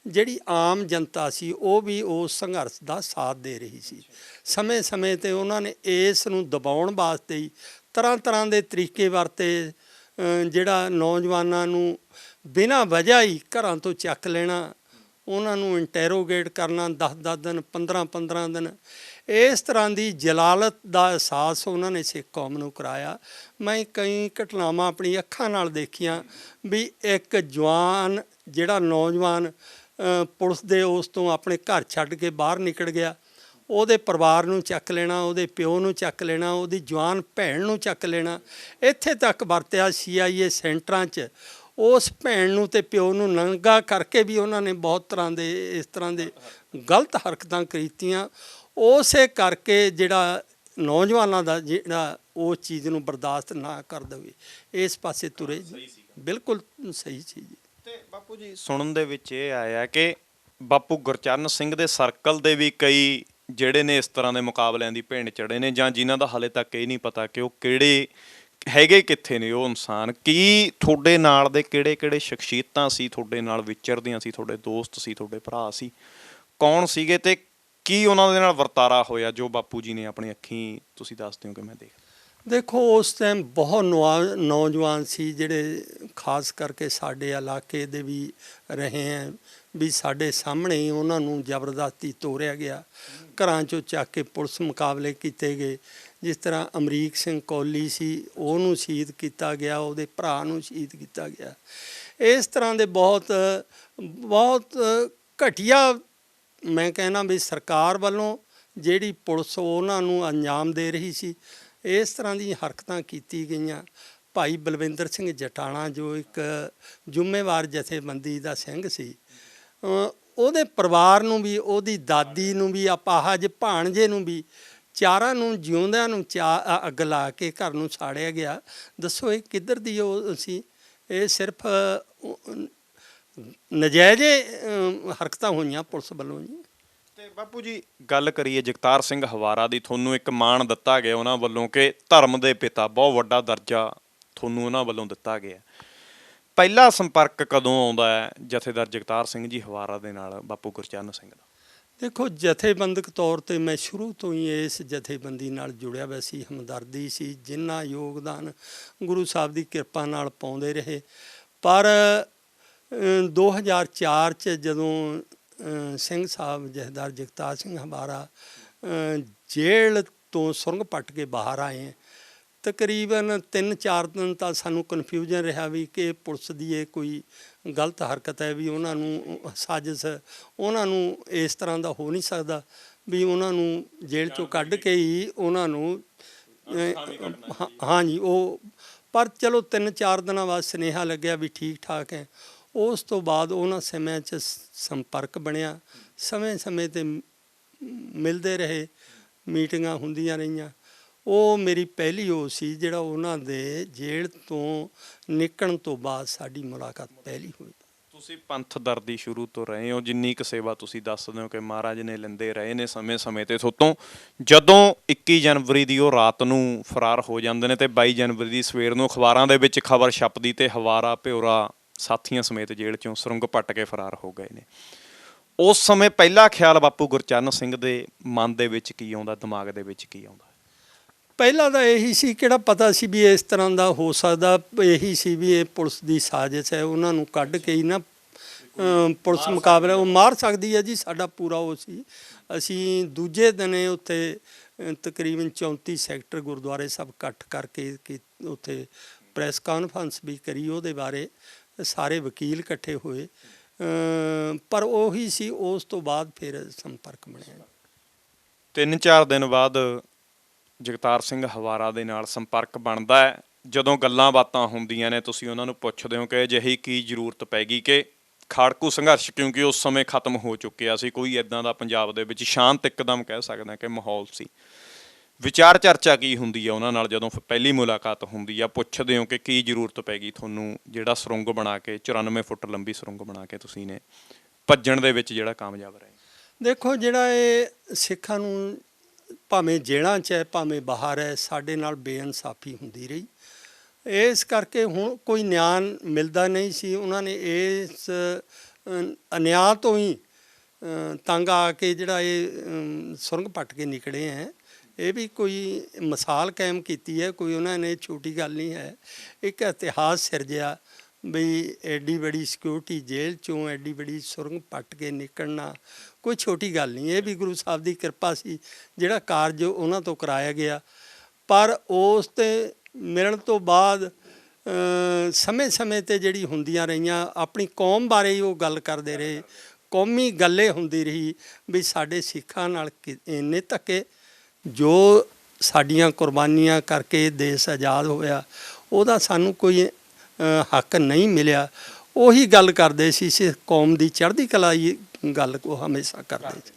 ਜਿਹੜੀ ਆਮ ਜਨਤਾ ਸੀ ਉਹ ਵੀ ਉਸ ਸੰਘਰਸ਼ ਦਾ ਸਾਥ ਦੇ ਰਹੀ ਸੀ। ਸਮੇਂ ਸਮੇਂ 'ਤੇ ਉਹਨਾਂ ਨੇ ਇਸ ਨੂੰ ਦਬਾਉਣ ਵਾਸਤੇ ਹੀ ਤਰ੍ਹਾਂ ਤਰ੍ਹਾਂ ਦੇ ਤਰੀਕੇ ਵਰਤੇ। ਜਿਹੜਾ ਨੌਜਵਾਨਾਂ ਨੂੰ ਬਿਨਾਂ ਵਜ੍ਹਾ ਹੀ ਘਰਾਂ ਤੋਂ ਚੱਕ ਲੈਣਾ, ਉਹਨਾਂ ਨੂੰ ਇੰਟੈਰੋਗੇਟ ਕਰਨਾ 10-10 ਦਿਨ 15-15 ਦਿਨ, ਇਸ ਤਰ੍ਹਾਂ ਦੀ ਜਲਾਲਤ ਦਾ ਅਹਿਸਾਸ ਉਹਨਾਂ ਨੇ ਸਿੱਖ ਕੌਮ ਨੂੰ ਕਰਾਇਆ। ਮੈਂ ਕਈ ਘਟਨਾਵਾਂ ਆਪਣੀ ਅੱਖਾਂ ਨਾਲ ਦੇਖੀਆਂ ਵੀ ਇੱਕ ਜਵਾਨ ਜਿਹੜਾ ਨੌਜਵਾਨ ਪੁਲਿਸ ਦੇ ਉਸ ਤੋਂ ਆਪਣੇ ਘਰ ਛੱਡ ਕੇ ਬਾਹਰ ਨਿਕਲ ਗਿਆ, ਉਹਦੇ ਪਰਿਵਾਰ ਨੂੰ ਚੱਕ ਲੈਣਾ, ਉਹਦੇ ਪਿਓ ਨੂੰ ਚੱਕ ਲੈਣਾ, ਉਹਦੀ ਜਵਾਨ ਭੈਣ ਨੂੰ ਚੱਕ ਲੈਣਾ, ਇੱਥੇ ਤੱਕ ਵਰਤਿਆ CIA ਸੈਂਟਰਾਂ 'ਚ। ਉਸ ਭੈਣ ਨੂੰ ਤੇ ਪਿਓ ਨੂੰ ਨੰਗਾ ਕਰਕੇ ਵੀ ਉਹਨਾਂ ਨੇ ਬਹੁਤ ਤਰ੍ਹਾਂ ਦੇ ਇਸ ਤਰ੍ਹਾਂ ਦੇ ਗਲਤ ਹਰਕਤਾਂ ਕੀਤੀਆਂ। ਉਸੇ ਕਰਕੇ ਜਿਹੜਾ ਨੌਜਵਾਨਾਂ ਦਾ ਜਿਹੜਾ ਉਹ ਚੀਜ਼ ਨੂੰ ਬਰਦਾਸ਼ਤ ਨਾ ਕਰ ਦੇਵੇ, ਇਸ ਪਾਸੇ ਤੁਰੇ। ਬਿਲਕੁਲ ਸਹੀ ਸੀ ਜੀ। ਤੇ ਬਾਪੂ ਜੀ ਸੁਣਨ ਦੇ ਵਿੱਚ ਇਹ ਆਇਆ ਕਿ ਬਾਪੂ ਗੁਰਚਰਨ ਸਿੰਘ ਦੇ ਸਰਕਲ ਦੇ ਵੀ ਕਈ ਜਿਹੜੇ ਨੇ ਇਸ ਤਰ੍ਹਾਂ ਦੇ ਮੁਕਾਬਲਿਆਂ ਦੀ ਭੇਂਟ ਚੜੇ ਨੇ, ਜਾਂ ਜਿਨ੍ਹਾਂ ਦਾ ਹਾਲੇ ਤੱਕ ਇਹ ਨਹੀਂ ਪਤਾ ਕਿ ਉਹ ਕਿਹੜੇ ਹੈਗੇ, ਕਿੱਥੇ ਨੇ ਉਹ ਇਨਸਾਨ। ਕੀ ਤੁਹਾਡੇ ਨਾਲ ਦੇ ਕਿਹੜੇ ਕਿਹੜੇ ਸ਼ਖਸੀਅਤਾਂ ਸੀ ਤੁਹਾਡੇ ਨਾਲ ਵਿਚਰਦੀਆਂ ਸੀ, ਤੁਹਾਡੇ ਦੋਸਤ ਸੀ, ਤੁਹਾਡੇ ਭਰਾ ਸੀ, ਕੌਣ ਸੀਗੇ ਤੇ ਕੀ ਉਹਨਾਂ ਦੇ ਨਾਲ ਵਰਤਾਰਾ ਹੋਇਆ ਜੋ ਬਾਪੂ ਜੀ ਨੇ ਆਪਣੀ ਅੱਖੀਂ ਤੁਸੀਂ ਦੱਸਦੇ ਹੋ ਕਿ ਮੈਂ ਦੇਖੋ ਉਸ ਟਾਈਮ ਬਹੁਤ ਨੌਜਵਾਨ ਸੀ ਜਿਹੜੇ ਖਾਸ ਕਰਕੇ ਸਾਡੇ ਇਲਾਕੇ ਦੇ ਵੀ ਰਹੇ ਹੈ, ਵੀ ਸਾਡੇ ਸਾਹਮਣੇ ਹੀ ਉਹਨਾਂ ਨੂੰ ਜ਼ਬਰਦਸਤੀ ਤੋਰਿਆ ਗਿਆ, ਘਰਾਂ 'ਚੋਂ ਚੱਕ ਕੇ ਪੁਲਿਸ ਮੁਕਾਬਲੇ ਕੀਤੇ ਗਏ। ਜਿਸ ਤਰ੍ਹਾਂ ਅਮਰੀਕ ਸਿੰਘ ਕੌਲੀ ਸੀ, ਉਹਨੂੰ ਸ਼ਹੀਦ ਕੀਤਾ ਗਿਆ, ਉਹਦੇ ਭਰਾ ਨੂੰ ਸ਼ਹੀਦ ਕੀਤਾ ਗਿਆ। ਇਸ ਤਰ੍ਹਾਂ ਦੇ ਬਹੁਤ ਬਹੁਤ ਘਟੀਆ, ਮੈਂ ਕਹਿਣਾ ਵੀ ਸਰਕਾਰ ਵੱਲੋਂ ਜਿਹੜੀ ਪੁਲਿਸ ਉਹਨਾਂ ਨੂੰ ਅੰਜਾਮ ਦੇ ਰਹੀ ਸੀ, ਇਸ ਤਰ੍ਹਾਂ ਦੀਆਂ ਹਰਕਤਾਂ ਕੀਤੀ ਗਈਆਂ। ਭਾਈ ਬਲਵਿੰਦਰ ਸਿੰਘ ਜਟਾਣਾ ਜੋ ਇੱਕ ਜ਼ਿੰਮੇਵਾਰ ਜਥੇਬੰਦੀ ਦਾ ਸਿੰਘ ਸੀ, ਉਹਦੇ ਪਰਿਵਾਰ ਨੂੰ ਵੀ, ਉਹਦੀ ਦਾਦੀ ਨੂੰ ਵੀ, ਅਪਾਹਜ ਭਾਣਜੇ ਨੂੰ ਵੀ, ਚਾਰਾਂ ਨੂੰ ਜਿਉਂਦਿਆਂ ਨੂੰ ਅੱਗ ਲਾ ਕੇ ਘਰ ਨੂੰ ਸਾੜਿਆ ਗਿਆ। ਦੱਸੋ ਇਹ ਕਿੱਧਰ ਦੀ ਉਹ ਸੀ? ਇਹ ਸਿਰਫ ਨਜਾਇਜ਼ ਹਰਕਤਾਂ ਹੋਈਆਂ ਪੁਲਿਸ ਵੱਲੋਂ ਜੀ। ਤੇ ਬਾਪੂ ਜੀ ਗੱਲ ਕਰੀਏ ਜਗਤਾਰ ਸਿੰਘ ਹਵਾਰਾ ਦੀ, ਤੁਹਾਨੂੰ ਇੱਕ ਮਾਣ ਦਿੱਤਾ ਗਿਆ ਉਹਨਾਂ ਵੱਲੋਂ ਕਿ ਧਰਮ ਦੇ ਪਿਤਾ, ਬਹੁਤ ਵੱਡਾ ਦਰਜਾ ਤੁਹਾਨੂੰ ਉਹਨਾਂ ਵੱਲੋਂ ਦਿੱਤਾ ਗਿਆ। ਪਹਿਲਾ ਸੰਪਰਕ ਕਦੋਂ ਆਉਂਦਾ ਹੈ ਜਥੇਦਾਰ ਜਗਤਾਰ ਸਿੰਘ ਜੀ ਹਵਾਰਾ ਦੇ ਨਾਲ ਬਾਪੂ ਗੁਰਚਰਨ ਸਿੰਘ ਦਾ? ਦੇਖੋ ਜਥੇਬੰਦਕ ਤੌਰ 'ਤੇ ਮੈਂ ਸ਼ੁਰੂ ਤੋਂ ਹੀ ਇਸ ਜਥੇਬੰਦੀ ਨਾਲ ਜੁੜਿਆ ਹੋਇਆ ਸੀ, ਹਮਦਰਦੀ ਸੀ, ਜਿੰਨਾ ਯੋਗਦਾਨ ਗੁਰੂ ਸਾਹਿਬ ਦੀ ਕਿਰਪਾ ਨਾਲ ਪਾਉਂਦੇ ਰਹੇ। ਪਰ 2004 'ਚ ਜਦੋਂ ਸਿੰਘ ਸਾਹਿਬ ਜਥੇਦਾਰ ਜਗਤਾਰ ਸਿੰਘ ਹਵਾਰਾ ਜੇਲ੍ਹ ਤੋਂ ਸੁਰੰਗ ਪੱਟ ਕੇ ਬਾਹਰ ਆਏ, ਤਕਰੀਬਨ 3-4 ਦਿਨ ਤਾਂ ਸਾਨੂੰ ਕਨਫਿਊਜ਼ਨ ਰਿਹਾ ਵੀ ਕਿ ਪੁਲਿਸ ਦੀ ਇਹ ਕੋਈ ਗਲਤ ਹਰਕਤ ਹੈ, ਵੀ ਉਹਨਾਂ ਨੂੰ ਸਾਜ਼ਿਸ਼, ਉਹਨਾਂ ਨੂੰ ਇਸ ਤਰ੍ਹਾਂ ਦਾ ਹੋ ਨਹੀਂ ਸਕਦਾ ਵੀ ਉਹਨਾਂ ਨੂੰ ਜੇਲ੍ਹ 'ਚੋਂ ਕੱਢ ਕੇ ਹੀ ਉਹਨਾਂ ਨੂੰ ਹਾਂਜੀ ਉਹ। ਪਰ ਚਲੋ 3-4 ਦਿਨਾਂ ਬਾਅਦ ਸੁਨੇਹਾ ਲੱਗਿਆ ਵੀ ਠੀਕ ਠਾਕ ਹੈ। ਉਸ ਤੋਂ ਬਾਅਦ ਉਹਨਾਂ ਸਮਿਆਂ 'ਚ ਸੰਪਰਕ ਬਣਿਆ, ਸਮੇਂ ਸਮੇਂ 'ਤੇ ਮਿਲਦੇ ਰਹੇ, ਮੀਟਿੰਗਾਂ ਹੁੰਦੀਆਂ ਰਹੀਆਂ। ਉਹ ਮੇਰੀ ਪਹਿਲੀ ਉਹ ਸੀ ਜਿਹੜਾ ਉਹਨਾਂ ਦੇ ਜੇਲ੍ਹ ਤੋਂ ਨਿਕਲਣ ਤੋਂ ਬਾਅਦ ਸਾਡੀ ਮੁਲਾਕਾਤ ਪਹਿਲੀ ਹੋਈ। ਤੁਸੀਂ ਪੰਥ ਦਰਦੀ ਸ਼ੁਰੂ ਤੋਂ ਰਹੇ ਹੋ, ਜਿੰਨੀ ਕੁ ਸੇਵਾ ਤੁਸੀਂ ਦੱਸਦੇ ਹੋ ਕਿ ਮਹਾਰਾਜ ਨੇ ਲੈਂਦੇ ਰਹੇ ਨੇ ਸਮੇਂ ਸਮੇਂ 'ਤੇ ਤੁਹਾਤੋਂ। ਜਦੋਂ 21 ਜਨਵਰੀ ਦੀ ਉਹ ਰਾਤ ਨੂੰ ਫਰਾਰ ਹੋ ਜਾਂਦੇ ਨੇ ਤੇ 22 ਜਨਵਰੀ ਦੀ ਸਵੇਰ ਨੂੰ ਅਖਬਾਰਾਂ ਦੇ ਵਿੱਚ ਖਬਰ ਛਪਦੀ ਤੇ ਹਵਾਰਾ ਭਿਓਰਾ ਸਾਥੀਆਂ ਸਮੇਤ ਜੇਲ੍ਹ 'ਚੋਂ ਸੁਰੰਗ ਪੱਟ ਕੇ ਫਰਾਰ ਹੋ ਗਏ ਨੇ, ਉਸ ਸਮੇਂ ਪਹਿਲਾ ਖਿਆਲ ਬਾਪੂ ਗੁਰਚਰਨ ਸਿੰਘ ਦੇ ਮਨ ਦੇ ਵਿੱਚ ਕੀ ਆਉਂਦਾ, ਦਿਮਾਗ ਦੇ ਵਿੱਚ ਕੀ ਆਉਂਦਾ? ਪਹਿਲਾਂ ਤਾਂ ਇਹੀ ਸੀ, ਕਿਹੜਾ ਪਤਾ ਸੀ ਵੀ ਇਸ ਤਰ੍ਹਾਂ ਦਾ ਹੋ ਸਕਦਾ। ਇਹੀ ਸੀ ਵੀ ਇਹ ਪੁਲਿਸ ਦੀ ਸਾਜ਼ਿਸ਼ ਹੈ, ਉਹਨਾਂ ਨੂੰ ਕੱਢ ਕੇ ਹੀ ਨਾ ਪੁਲਿਸ ਮੁਕਾਬਲਾ ਉਹ ਮਾਰ ਸਕਦੀ ਹੈ ਜੀ। ਸਾਡਾ ਪੂਰਾ ਉਹ ਸੀ। ਅਸੀਂ ਦੂਜੇ ਦਿਨ ਉੱਥੇ ਤਕਰੀਬਨ 34 ਸੈਕਟਰ ਗੁਰਦੁਆਰੇ ਸਭ ਇਕੱਠ ਕਰਕੇ ਉੱਥੇ ਪ੍ਰੈਸ ਕਾਨਫਰੰਸ ਵੀ ਕਰੀ, ਉਹਦੇ ਬਾਰੇ ਸਾਰੇ ਵਕੀਲ ਇਕੱਠੇ ਹੋਏ। ਪਰ ਉਹੀ ਸੀ, ਉਸ ਤੋਂ ਬਾਅਦ ਫਿਰ ਸੰਪਰਕ ਬਣਿਆ। 3-4 ਦਿਨ ਬਾਅਦ ਜਗਤਾਰ ਸਿੰਘ ਹਵਾਰਾ ਦੇ ਨਾਲ ਸੰਪਰਕ ਬਣਦਾ ਹੈ। ਜਦੋਂ ਗੱਲਾਂ ਬਾਤਾਂ ਹੁੰਦੀਆਂ ਨੇ ਤੁਸੀਂ ਉਹਨਾਂ ਨੂੰ ਪੁੱਛਦੇ ਹੋ ਕਿ ਅਜਿਹੀ ਕੀ ਜ਼ਰੂਰਤ ਪੈ ਗਈ ਕਿ ਖਾੜਕੂ ਸੰਘਰਸ਼, ਕਿਉਂਕਿ ਉਸ ਸਮੇਂ ਖਤਮ ਹੋ ਚੁੱਕਿਆ ਸੀ, ਕੋਈ ਇੱਦਾਂ ਦਾ ਪੰਜਾਬ ਦੇ ਵਿੱਚ ਸ਼ਾਂਤ ਇੱਕਦਮ ਕਹਿ ਸਕਦੇ ਕਿ ਮਾਹੌਲ ਸੀ, ਵਿਚਾਰ ਚਰਚਾ ਕੀ ਹੁੰਦੀ ਆ ਉਹਨਾਂ ਨਾਲ ਜਦੋਂ ਪਹਿਲੀ ਮੁਲਾਕਾਤ ਹੁੰਦੀ ਆ? ਪੁੱਛਦੇ ਹੋ ਕਿ ਕੀ ਜ਼ਰੂਰਤ ਪੈ ਗਈ ਤੁਹਾਨੂੰ ਜਿਹੜਾ ਸੁਰੰਗ ਬਣਾ ਕੇ 94 ਫੁੱਟ ਲੰਬੀ ਸੁਰੰਗ ਬਣਾ ਕੇ ਤੁਸੀਂ ਨੇ ਭੱਜਣ ਦੇ ਵਿੱਚ ਜਿਹੜਾ ਕਾਮਯਾਬ ਰਹੇ? ਦੇਖੋ, ਜਿਹੜਾ ਇਹ ਸਿੱਖਾਂ ਨੂੰ ਭਾਵੇਂ ਜੇਲ੍ਹਾਂ 'ਚ ਹੈ ਭਾਵੇਂ ਬਾਹਰ ਹੈ, ਸਾਡੇ ਨਾਲ ਬੇਇਨਸਾਫੀ ਹੁੰਦੀ ਰਹੀ। ਇਸ ਕਰਕੇ ਹੁਣ ਕੋਈ ਨਿਆਂ ਮਿਲਦਾ ਨਹੀਂ ਸੀ। ਉਹਨਾਂ ਨੇ ਇਸ ਅਨਿਆਂ ਤੋਂ ਹੀ ਤੰਗ ਆ ਕੇ ਜਿਹੜਾ ਇਹ ਸੁਰੰਗ ਪੱਟ ਕੇ ਨਿਕਲੇ ਹੈ। ਇਹ ਵੀ ਕੋਈ ਮਿਸਾਲ ਕਾਇਮ ਕੀਤੀ ਹੈ, ਕੋਈ ਉਹਨਾਂ ਨੇ ਛੋਟੀ ਗੱਲ ਨਹੀਂ ਹੈ। ਇੱਕ ਇਤਿਹਾਸ ਸਿਰਜਿਆ ਬਈ ਐਡੀ ਬੜੀ ਸਿਕਿਉਰਿਟੀ ਜੇਲ੍ਹ 'ਚੋਂ ਐਡੀ ਬੜੀ ਸੁਰੰਗ ਪੱਟ ਕੇ ਨਿਕਲਣਾ ਕੋਈ ਛੋਟੀ ਗੱਲ ਨਹੀਂ। ਇਹ ਵੀ ਗੁਰੂ ਸਾਹਿਬ ਦੀ ਕਿਰਪਾ ਸੀ ਜਿਹੜਾ ਕਾਰਜ ਉਹਨਾਂ ਤੋਂ ਕਰਾਇਆ ਗਿਆ। ਪਰ ਉਸ 'ਤੇ ਮਿਲਣ ਤੋਂ ਬਾਅਦ ਸਮੇਂ-ਸਮੇਂ 'ਤੇ ਜਿਹੜੀ ਹੁੰਦੀਆਂ ਰਹੀਆਂ, ਆਪਣੀ ਕੌਮ ਬਾਰੇ ਹੀ ਉਹ ਗੱਲ ਕਰਦੇ ਰਹੇ। ਕੌਮੀ ਗੱਲੇ ਹੁੰਦੀ ਰਹੀ ਵੀ ਸਾਡੇ ਸਿੱਖਾਂ ਨਾਲ ਇੰਨੇ ਧੱਕੇ, ਜੋ ਸਾਡੀਆਂ ਕੁਰਬਾਨੀਆਂ ਕਰਕੇ ਦੇਸ਼ ਆਜ਼ਾਦ ਹੋਇਆ ਉਹਦਾ ਸਾਨੂੰ ਕੋਈ ਹੱਕ ਨਹੀਂ ਮਿਲਿਆ। ਉਹੀ ਗੱਲ ਕਰਦੇ ਸੀ, ਸਿੱਖ ਕੌਮ ਦੀ ਚੜ੍ਹਦੀ ਕਲਾ ਹੀ ਗੱਲ ਉਹ ਹਮੇਸ਼ਾ ਕਰਦੇ ਸੀ।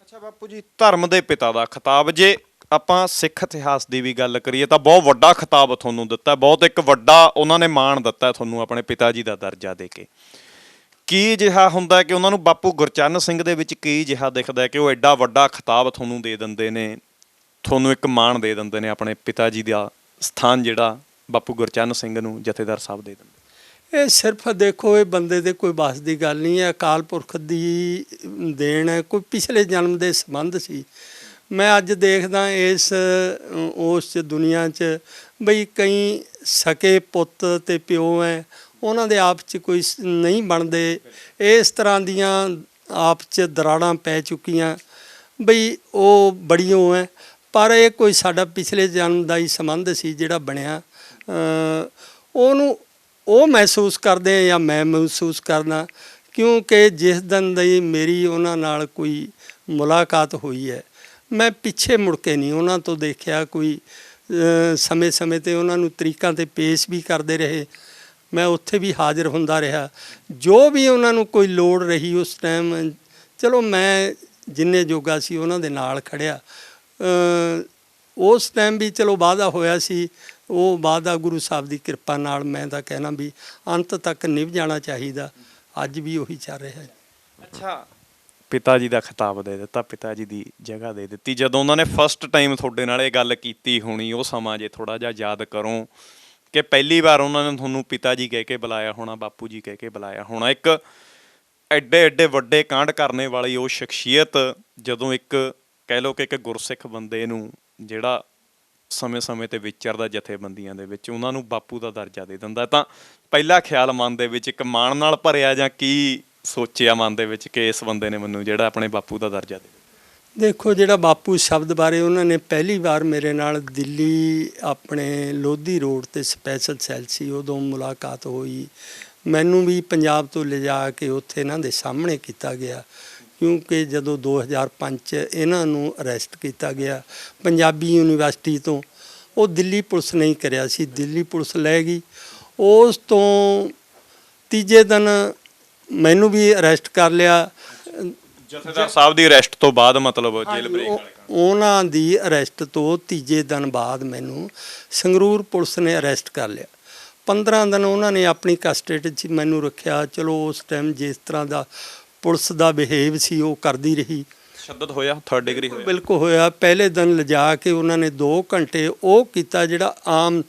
ਅੱਛਾ ਬਾਪੂ ਜੀ, ਧਰਮ ਦੇ ਪਿਤਾ ਦਾ ਖਿਤਾਬ, ਜੇ ਆਪਾਂ ਸਿੱਖ ਇਤਿਹਾਸ ਦੀ ਵੀ ਗੱਲ ਕਰੀਏ ਤਾਂ ਬਹੁਤ ਵੱਡਾ ਖਿਤਾਬ ਤੁਹਾਨੂੰ ਦਿੱਤਾ, ਬਹੁਤ ਇੱਕ ਵੱਡਾ ਉਹਨਾਂ ਨੇ ਮਾਣ ਦਿੱਤਾ ਤੁਹਾਨੂੰ ਆਪਣੇ ਪਿਤਾ ਜੀ ਦਾ ਦਰਜਾ ਦੇ ਕੇ। ਕੀ ਅਜਿਹਾ ਹੁੰਦਾ ਕਿ ਉਹਨਾਂ ਨੂੰ ਬਾਪੂ ਗੁਰਚਰਨ ਸਿੰਘ ਦੇ ਵਿੱਚ ਕੀ ਅਜਿਹਾ ਦਿਖਦਾ ਕਿ ਉਹ ਐਡਾ ਵੱਡਾ ਖਿਤਾਬ ਤੁਹਾਨੂੰ ਦੇ ਦਿੰਦੇ ਨੇ, ਤੁਹਾਨੂੰ ਇੱਕ ਮਾਣ ਦੇ ਦਿੰਦੇ ਨੇ, ਆਪਣੇ ਪਿਤਾ ਜੀ ਦਾ ਸਥਾਨ ਜਿਹੜਾ ਬਾਪੂ ਗੁਰਚਰਨ ਸਿੰਘ ਨੂੰ ਜਥੇਦਾਰ ਸਾਹਿਬ ਦੇ ਦਿੰਦੇ? ਇਹ ਸਿਰਫ ਦੇਖੋ, ਇਹ ਬੰਦੇ ਦੇ ਕੋਈ ਬਸ ਦੀ ਗੱਲ ਨਹੀਂ ਹੈ, ਅਕਾਲ ਪੁਰਖ ਦੀ ਦੇਣ ਹੈ, ਕੋਈ ਪਿਛਲੇ ਜਨਮ ਦੇ ਸੰਬੰਧ ਸੀ। ਮੈਂ ਅੱਜ ਦੇਖਦਾ ਉਸ ਦੁਨੀਆ 'ਚ ਬਈ ਕਈ ਸਕੇ ਪੁੱਤ ਤੇ ਪਿਓ ਹੈ, ਉਹਨਾਂ ਦੇ ਆਪ 'ਚ ਕੋਈ ਨਹੀਂ ਬਣਦੇ। ਇਸ ਤਰ੍ਹਾਂ ਦੀਆਂ ਆਪ 'ਚ ਦਰਾੜਾਂ ਪੈ ਚੁੱਕੀਆਂ ਬਈ ਉਹ ਬੜੀ ਉਹ ਹੈ। ਪਰ ਇਹ ਕੋਈ ਸਾਡਾ ਪਿਛਲੇ ਜਨਮ ਦਾ ਹੀ ਸੰਬੰਧ ਸੀ ਜਿਹੜਾ ਬਣਿਆ। ਉਹਨੂੰ ਉਹ ਮਹਿਸੂਸ ਕਰਦੇ ਆ ਜਾਂ ਮੈਂ ਮਹਿਸੂਸ ਕਰਦਾ, ਕਿਉਂਕਿ ਜਿਸ ਦਿਨ ਦੀ ਮੇਰੀ ਉਹਨਾਂ ਨਾਲ ਕੋਈ ਮੁਲਾਕਾਤ ਹੋਈ ਹੈ, ਮੈਂ ਪਿੱਛੇ ਮੁੜ ਕੇ ਨਹੀਂ ਉਹਨਾਂ ਤੋਂ ਦੇਖਿਆ। ਕੋਈ ਸਮੇਂ-ਸਮੇਂ 'ਤੇ ਉਹਨਾਂ ਨੂੰ ਤਰੀਕਾਂ 'ਤੇ ਪੇਸ਼ ਵੀ ਕਰਦੇ ਰਹੇ, ਮੈਂ ਉੱਥੇ ਵੀ ਹਾਜ਼ਰ ਹੁੰਦਾ ਰਿਹਾ। ਜੋ ਵੀ ਉਹਨਾਂ ਨੂੰ ਕੋਈ ਲੋੜ ਰਹੀ ਉਸ ਟਾਈਮ, ਚਲੋ ਮੈਂ ਜਿੰਨੇ ਜੋਗਾ ਸੀ ਉਹਨਾਂ ਦੇ ਨਾਲ ਖੜਿਆ। ਉਸ ਟਾਈਮ ਵੀ ਚਲੋ ਵਾਅਦਾ ਹੋਇਆ ਸੀ, ਉਹ ਵਾਅਦਾ ਗੁਰੂ ਸਾਹਿਬ ਦੀ ਕਿਰਪਾ ਨਾਲ ਮੈਂ ਤਾਂ ਕਹਿਣਾ ਵੀ ਅੰਤ ਤੱਕ ਨਿਭ ਜਾਣਾ ਚਾਹੀਦਾ। ਅੱਜ ਵੀ ਉਹੀ ਚੱਲ ਰਿਹਾ ਹੈ। ਅੱਛਾ, ਪਿਤਾ ਜੀ ਦਾ ਖਿਤਾਬ ਦੇ ਦਿੱਤਾ, ਪਿਤਾ ਜੀ ਦੀ ਜਗ੍ਹਾ ਦੇ ਦਿੱਤੀ। ਜਦੋਂ ਉਹਨਾਂ ਨੇ ਫਸਟ ਟਾਈਮ ਤੁਹਾਡੇ ਨਾਲ ਇਹ ਗੱਲ ਕੀਤੀ ਹੋਣੀ, ਉਹ ਸਮਾਂ ਜੇ ਥੋੜ੍ਹਾ ਜਿਹਾ ਯਾਦ ਕਰੋ ਕਿ ਪਹਿਲੀ ਵਾਰ ਉਹਨਾਂ ਨੇ ਤੁਹਾਨੂੰ ਪਿਤਾ ਜੀ ਕਹਿ ਕੇ ਬੁਲਾਇਆ ਹੋਣਾ, ਬਾਪੂ ਜੀ ਕਹਿ ਕੇ ਬੁਲਾਇਆ ਹੋਣਾ। ਇੱਕ ਐਡੇ ਐਡੇ ਵੱਡੇ ਕਾਂਡ ਕਰਨੇ ਵਾਲੀ ਉਹ ਸ਼ਖਸੀਅਤ ਜਦੋਂ ਇੱਕ ਕਹਿ ਲਓ ਕਿ ਇੱਕ ਗੁਰਸਿੱਖ ਬੰਦੇ ਨੂੰ ਜਿਹੜਾ ਸਮੇਂ-ਸਮੇਂ 'ਤੇ ਵਿਚਰਦਾ ਜਥੇਬੰਦੀਆਂ ਦੇ ਵਿੱਚ, ਉਹਨਾਂ ਨੂੰ ਬਾਪੂ ਦਾ ਦਰਜਾ ਦੇ ਦਿੰਦਾ, ਤਾਂ ਪਹਿਲਾ ਖਿਆਲ ਮਨ ਦੇ ਵਿੱਚ ਇੱਕ ਮਾਣ ਨਾਲ ਭਰਿਆ ਜਾਂ ਕੀ ਸੋਚਿਆ ਮਨ ਦੇ ਵਿੱਚ ਕਿ ਇਸ ਬੰਦੇ ਨੇ ਮੈਨੂੰ ਜਿਹੜਾ ਆਪਣੇ ਬਾਪੂ ਦਾ ਦਰਜਾ ਦੇ? ਦੇਖੋ, ਜਿਹੜਾ ਬਾਪੂ ਸ਼ਬਦ ਬਾਰੇ ਉਹਨਾਂ ਨੇ ਪਹਿਲੀ ਵਾਰ ਮੇਰੇ ਨਾਲ ਦਿੱਲੀ ਆਪਣੇ ਲੋਧੀ ਰੋਡ 'ਤੇ ਸਪੈਸ਼ਲ ਸੈੱਲ ਸੀ, ਉਦੋਂ ਮੁਲਾਕਾਤ ਹੋਈ। ਮੈਨੂੰ ਵੀ ਪੰਜਾਬ ਤੋਂ ਲਿਜਾ ਕੇ ਉੱਥੇ ਇਹਨਾਂ ਦੇ ਸਾਹਮਣੇ ਕੀਤਾ ਗਿਆ, ਕਿਉਂਕਿ ਜਦੋਂ 2005 'ਚ ਇਹਨਾਂ ਨੂੰ ਅਰੈਸਟ ਕੀਤਾ ਗਿਆ ਪੰਜਾਬੀ ਯੂਨੀਵਰਸਿਟੀ ਤੋਂ, ਉਹ ਦਿੱਲੀ ਪੁਲਿਸ ਨਹੀਂ ਕਰਿਆ ਸੀ, ਦਿੱਲੀ ਪੁਲਿਸ ਲੈ ਗਈ। ਉਸ ਤੋਂ ਤੀਜੇ ਦਿਨ ਮੈਨੂੰ ਵੀ ਅਰੈਸਟ ਕਰ ਲਿਆ। ਜਥੇਦਾਰ ਸਾਹਿਬ ਦੀ ਅਰੈਸਟ ਤੋਂ ਬਾਅਦ, ਮਤਲਬ ਜੇਲ੍ਹ ਬ੍ਰੇਕ ਵਾਲੇ ਉਹਨਾਂ ਦੀ ਅਰੈਸਟ ਤੋਂ ਤੀਜੇ ਦਿਨ ਬਾਅਦ ਮੈਨੂੰ ਸੰਗਰੂਰ ਪੁਲਿਸ ਨੇ ਅਰੈਸਟ ਕਰ ਲਿਆ। 15 ਦਿਨ ਉਹਨਾਂ ਨੇ ਆਪਣੀ ਕਸਟਡੀ 'ਚ ਮੈਨੂੰ ਰੱਖਿਆ। ਚਲੋ ਉਸ ਟਾਈਮ ਜਿਸ ਤਰ੍ਹਾਂ ਦਾ ਪੁਲਿਸ ਦਾ ਬਿਹੇਵ ਸੀ ਉਹ ਕਰਦੀ ਰਹੀ। ਤਸ਼ੱਦਦ ਹੋਇਆ, 3rd ਡਿਗਰੀ ਹੋਇਆ? ਬਿਲਕੁਲ ਹੋਇਆ। ਪਹਿਲੇ ਦਿਨ ਲਿਜਾ ਕੇ ਉਹਨਾਂ ਨੇ 2 ਘੰਟੇ ਉਹ ਕੀਤਾ ਜਿਹੜਾ ਆਮ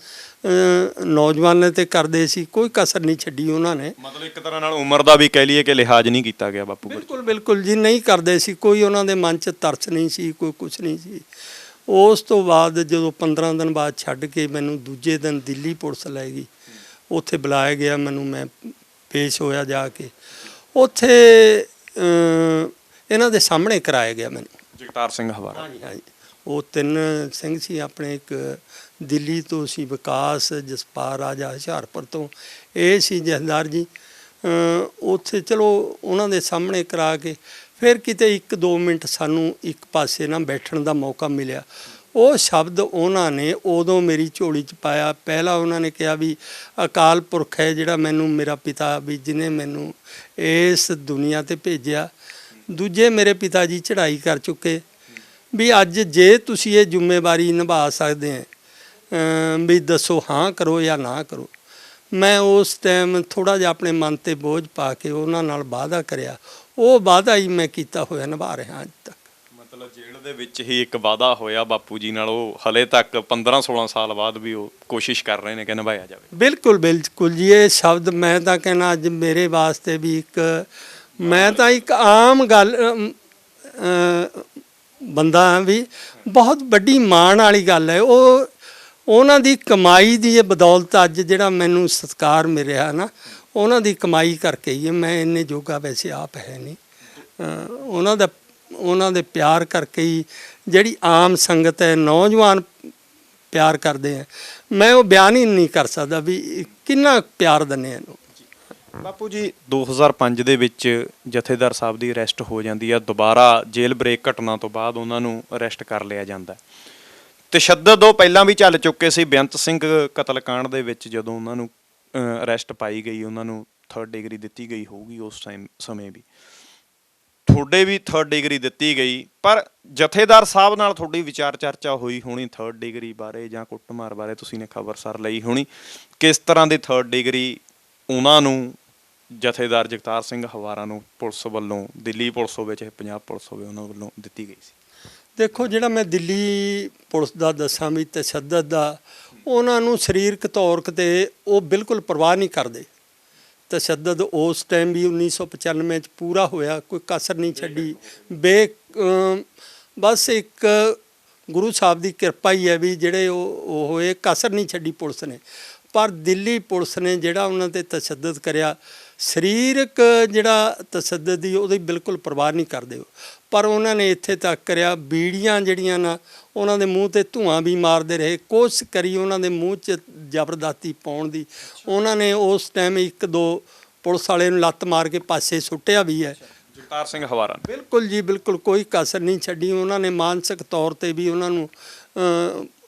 ਨੌਜਵਾਨਾਂ 'ਤੇ ਕਰਦੇ ਸੀ, ਕੋਈ ਕਸਰ ਨਹੀਂ ਛੱਡੀ ਉਹਨਾਂ ਨੇ। ਮਤਲਬ ਇੱਕ ਤਰ੍ਹਾਂ ਨਾਲ ਉਮਰ ਦਾ ਵੀ ਕਹਿ ਲਈਏ ਕਿ ਲਿਹਾਜ਼ ਨਹੀਂ ਕੀਤਾ ਗਿਆ ਬਾਪੂ? ਬਿਲਕੁਲ ਬਿਲਕੁਲ ਜੀ, ਨਹੀਂ ਕਰਦੇ ਸੀ। ਕੋਈ ਉਹਨਾਂ ਦੇ ਮਨ 'ਚ ਤਰਸ ਨਹੀਂ ਸੀ, ਕੋਈ ਕੁਛ ਨਹੀਂ ਸੀ। ਉਸ ਤੋਂ ਬਾਅਦ ਜਦੋਂ 15 ਦਿਨ ਬਾਅਦ ਛੱਡ ਕੇ ਮੈਨੂੰ ਦੂਜੇ ਦਿਨ ਦਿੱਲੀ ਪੁਲਿਸ ਲੈ ਗਈ, ਉੱਥੇ ਬੁਲਾਇਆ ਗਿਆ ਮੈਨੂੰ, ਮੈਂ ਪੇਸ਼ ਹੋਇਆ ਜਾ ਕੇ। ਉੱਥੇ ਇਹਨਾਂ ਦੇ ਸਾਹਮਣੇ ਕਰਾਇਆ ਗਿਆ ਮੈਨੂੰ। ਜਗਤਾਰ ਸਿੰਘ ਹਵਾਰਾ? ਹਾਂਜੀ ਹਾਂਜੀ, ਉਹ 3 ਸਿੰਘ ਸੀ ਆਪਣੇ, ਇੱਕ ਦਿੱਲੀ ਤੋਂ ਸੀ ਵਿਕਾਸ, ਜਸਪਾਲ ਰਾਜਾ ਹੁਸ਼ਿਆਰਪੁਰ ਤੋਂ, ਇਹ ਸੀ ਜਥੇਦਾਰ ਜੀ। ਉੱਥੇ ਚਲੋ ਉਹਨਾਂ ਦੇ ਸਾਹਮਣੇ ਕਰਾ ਕੇ ਫਿਰ ਕਿਤੇ 1-2 ਮਿੰਟ ਸਾਨੂੰ ਇੱਕ ਪਾਸੇ ਨਾ ਬੈਠਣ ਦਾ ਮੌਕਾ ਮਿਲਿਆ। ਉਹ ਸ਼ਬਦ ਉਹਨਾਂ ਨੇ ਉਦੋਂ ਮੇਰੀ ਝੋਲੀ 'ਚ ਪਾਇਆ। ਪਹਿਲਾਂ ਉਹਨਾਂ ਨੇ ਕਿਹਾ ਵੀ ਅਕਾਲ ਪੁਰਖ ਹੈ ਜਿਹੜਾ ਮੈਨੂੰ, ਮੇਰਾ ਪਿਤਾ ਵੀ ਜਿਹਨੇ ਮੈਨੂੰ ਇਸ ਦੁਨੀਆ 'ਤੇ ਭੇਜਿਆ। ਦੂਜੇ ਮੇਰੇ ਪਿਤਾ ਜੀ ਚੜ੍ਹਾਈ ਕਰ ਚੁੱਕੇ, ਵੀ ਅੱਜ ਜੇ ਤੁਸੀਂ ਇਹ ਜ਼ਿੰਮੇਵਾਰੀ ਨਿਭਾ ਸਕਦੇ ਹੈ ਵੀ ਦੱਸੋ ਹਾਂ ਕਰੋ ਜਾਂ ਨਾ ਕਰੋ। ਮੈਂ ਉਸ ਟਾਈਮ ਥੋੜ੍ਹਾ ਜਿਹਾ ਆਪਣੇ ਮਨ 'ਤੇ ਬੋਝ ਪਾ ਕੇ ਉਹਨਾਂ ਨਾਲ ਵਾਅਦਾ ਕਰਿਆ, ਉਹ ਵਾਅਦਾ ਹੀ ਮੈਂ ਕੀਤਾ ਹੋਇਆ ਨਿਭਾ ਰਿਹਾ ਅੱਜ ਤੱਕ। ਮਤਲਬ ਜੇਲ੍ਹ ਦੇ ਵਿੱਚ ਹੀ ਇੱਕ ਵਾਅਦਾ ਹੋਇਆ ਬਾਪੂ ਜੀ ਨਾਲ, ਉਹ ਹਲੇ ਤੱਕ 15-16 ਸਾਲ ਬਾਅਦ ਵੀ ਉਹ ਕੋਸ਼ਿਸ਼ ਕਰ ਰਹੇ ਨੇ ਕਿ ਨਿਭਾਇਆ ਜਾਵੇ। ਬਿਲਕੁਲ ਬਿਲਕੁਲ ਜੀ, ਇਹ ਸ਼ਬਦ ਮੈਂ ਤਾਂ ਕਹਿਣਾ ਅੱਜ ਮੇਰੇ ਵਾਸਤੇ ਵੀ ਇੱਕ, ਮੈਂ ਤਾਂ ਇੱਕ ਆਮ ਗੱਲ ਬੰਦਾ ਹਾਂ ਵੀ ਬਹੁਤ ਵੱਡੀ ਮਾਣ ਵਾਲੀ ਗੱਲ ਹੈ। ਉਹਨਾਂ ਦੀ ਕਮਾਈ ਦੀ ਇਹ ਬਦੌਲਤ ਅੱਜ ਜਿਹੜਾ ਮੈਨੂੰ ਸਤਿਕਾਰ ਮਿਲ ਰਿਹਾ ਨਾ, ਉਹਨਾਂ ਦੀ ਕਮਾਈ ਕਰਕੇ ਹੀ ਹੈ। ਮੈਂ ਇੰਨੇ ਜੋਗਾ ਵੈਸੇ ਆਪ ਹੈ ਨਹੀਂ, ਉਹਨਾਂ ਦੇ ਪਿਆਰ ਕਰਕੇ ਹੀ ਜਿਹੜੀ ਆਮ ਸੰਗਤ ਹੈ, ਨੌਜਵਾਨ ਪਿਆਰ ਕਰਦੇ ਆ, ਮੈਂ ਉਹ ਬਿਆਨ ਹੀ ਨਹੀਂ ਕਰ ਸਕਦਾ ਵੀ ਕਿੰਨਾ ਪਿਆਰ ਦਿੰਦੇ ਇਹਨੂੰ। ਬਾਪੂ ਜੀ 2005 ਦੇ ਵਿੱਚ ਜਥੇਦਾਰ ਸਾਹਿਬ ਦੀ ਅਰੈਸਟ ਹੋ ਜਾਂਦੀ ਆ, ਦੁਬਾਰਾ ਜੇਲ੍ਹ ਬ੍ਰੇਕ ਘਟਨਾ ਤੋਂ ਬਾਅਦ ਉਹਨਾਂ ਨੂੰ ਅਰੈਸਟ ਕਰ ਲਿਆ ਜਾਂਦਾ। ਤਸ਼ੱਦਦ ਉਹ ਪਹਿਲਾਂ ਵੀ ਚੱਲ ਚੁੱਕੇ ਸੀ। ਬੇਅੰਤ ਸਿੰਘ ਕਤਲकांड ਦੇ ਵਿੱਚ ਜਦੋਂ ਉਹਨਾਂ ਨੂੰ ਅਰੈਸਟ ਪਾਈ ਗਈ, ਉਹਨਾਂ ਨੂੰ 3rd ਡਿਗਰੀ ਦਿੱਤੀ ਗਈ ਹੋਊਗੀ ਉਸ ਸਮੇਂ ਵੀ, ਤੁਹਾਡੇ ਵੀ 3rd ਡਿਗਰੀ ਦਿੱਤੀ ਗਈ, ਪਰ ਜਥੇਦਾਰ ਸਾਹਿਬ ਨਾਲ ਤੁਹਾਡੀ ਵਿਚਾਰ ਚਰਚਾ ਹੋਈ ਹੋਣੀ 3rd ਡਿਗਰੀ ਬਾਰੇ ਜਾਂ ਕੁੱਟਮਾਰ ਬਾਰੇ, ਤੁਸੀਂ ਨੇ ਖਬਰਸਾਰ ਲਈ ਹੋਣੀ। ਕਿਸ ਤਰ੍ਹਾਂ ਦੀ 3rd ਡਿਗਰੀ ਉਹਨਾਂ ਨੂੰ, ਜਥੇਦਾਰ ਜਗਤਾਰ ਸਿੰਘ ਹਵਾਰਾ ਨੂੰ ਪੁਲਿਸ ਵੱਲੋਂ, ਦਿੱਲੀ ਪੁਲਿਸ ਹੋਵੇ ਚਾਹੇ ਪੰਜਾਬ ਪੁਲਿਸ ਹੋਵੇ, ਉਹਨਾਂ ਵੱਲੋਂ ਦਿੱਤੀ ਗਈ ਸੀ? ਦੇਖੋ, ਜਿਹੜਾ ਮੈਂ ਦਿੱਲੀ ਪੁਲਿਸ ਦਾ ਦੱਸਾਂ ਵੀ ਤਸ਼ੱਦਦ ਦਾ, ਉਹਨਾਂ ਨੂੰ ਸਰੀਰਕ ਤੌਰ 'ਤੇ ਉਹ ਬਿਲਕੁਲ ਪਰਵਾਹ ਨਹੀਂ ਕਰਦੇ। ਤਸ਼ੱਦਦ ਉਸ ਟਾਈਮ ਵੀ 1995 'ਚ ਪੂਰਾ ਹੋਇਆ, ਕੋਈ ਕਸਰ ਨਹੀਂ ਛੱਡੀ। ਬਸ ਇੱਕ ਗੁਰੂ ਸਾਹਿਬ ਦੀ ਕਿਰਪਾ ਹੀ ਹੈ ਵੀ ਜਿਹੜੇ ਉਹ ਹੋਏ, ਕਸਰ ਨਹੀਂ ਛੱਡੀ ਪੁਲਿਸ ਨੇ। ਪਰ ਦਿੱਲੀ ਪੁਲਿਸ ਨੇ ਜਿਹੜਾ ਉਹਨਾਂ 'ਤੇ ਤਸ਼ੱਦਦ ਕਰਿਆ, ਸਰੀਰਕ ਜਿਹੜਾ ਤਸ਼ੱਦਦ ਦੀ, ਉਹਦੀ ਬਿਲਕੁਲ ਪਰਵਾਹ ਨਹੀਂ ਕਰਦੇ। ਪਰ ਉਹਨਾਂ ਨੇ ਇੱਥੇ ਤੱਕ ਕਰਿਆ, ਬੀੜੀਆਂ ਜਿਹੜੀਆਂ ਨਾ ਉਹਨਾਂ ਦੇ ਮੂੰਹ 'ਤੇ ਧੂੰਆਂ ਵੀ ਮਾਰਦੇ ਰਹੇ, ਕੋਸ਼ਿਸ਼ ਕਰੀ ਉਹਨਾਂ ਦੇ ਮੂੰਹ 'ਚ ਜ਼ਬਰਦਸਤੀ ਪਾਉਣ ਦੀ। ਉਹਨਾਂ ਨੇ ਉਸ ਟਾਈਮ 1-2 ਪੁਲਿਸ ਵਾਲੇ ਨੂੰ ਲੱਤ ਮਾਰ ਕੇ ਪਾਸੇ ਸੁੱਟਿਆ ਵੀ ਹੈ। ਜਗਤਾਰ ਸਿੰਘ ਹਵਾਰਾ ਬਿਲਕੁਲ ਜੀ, ਬਿਲਕੁਲ ਕੋਈ ਕਸਰ ਨਹੀਂ ਛੱਡੀ। ਉਹਨਾਂ ਨੇ ਮਾਨਸਿਕ ਤੌਰ 'ਤੇ ਵੀ ਉਹਨਾਂ ਨੂੰ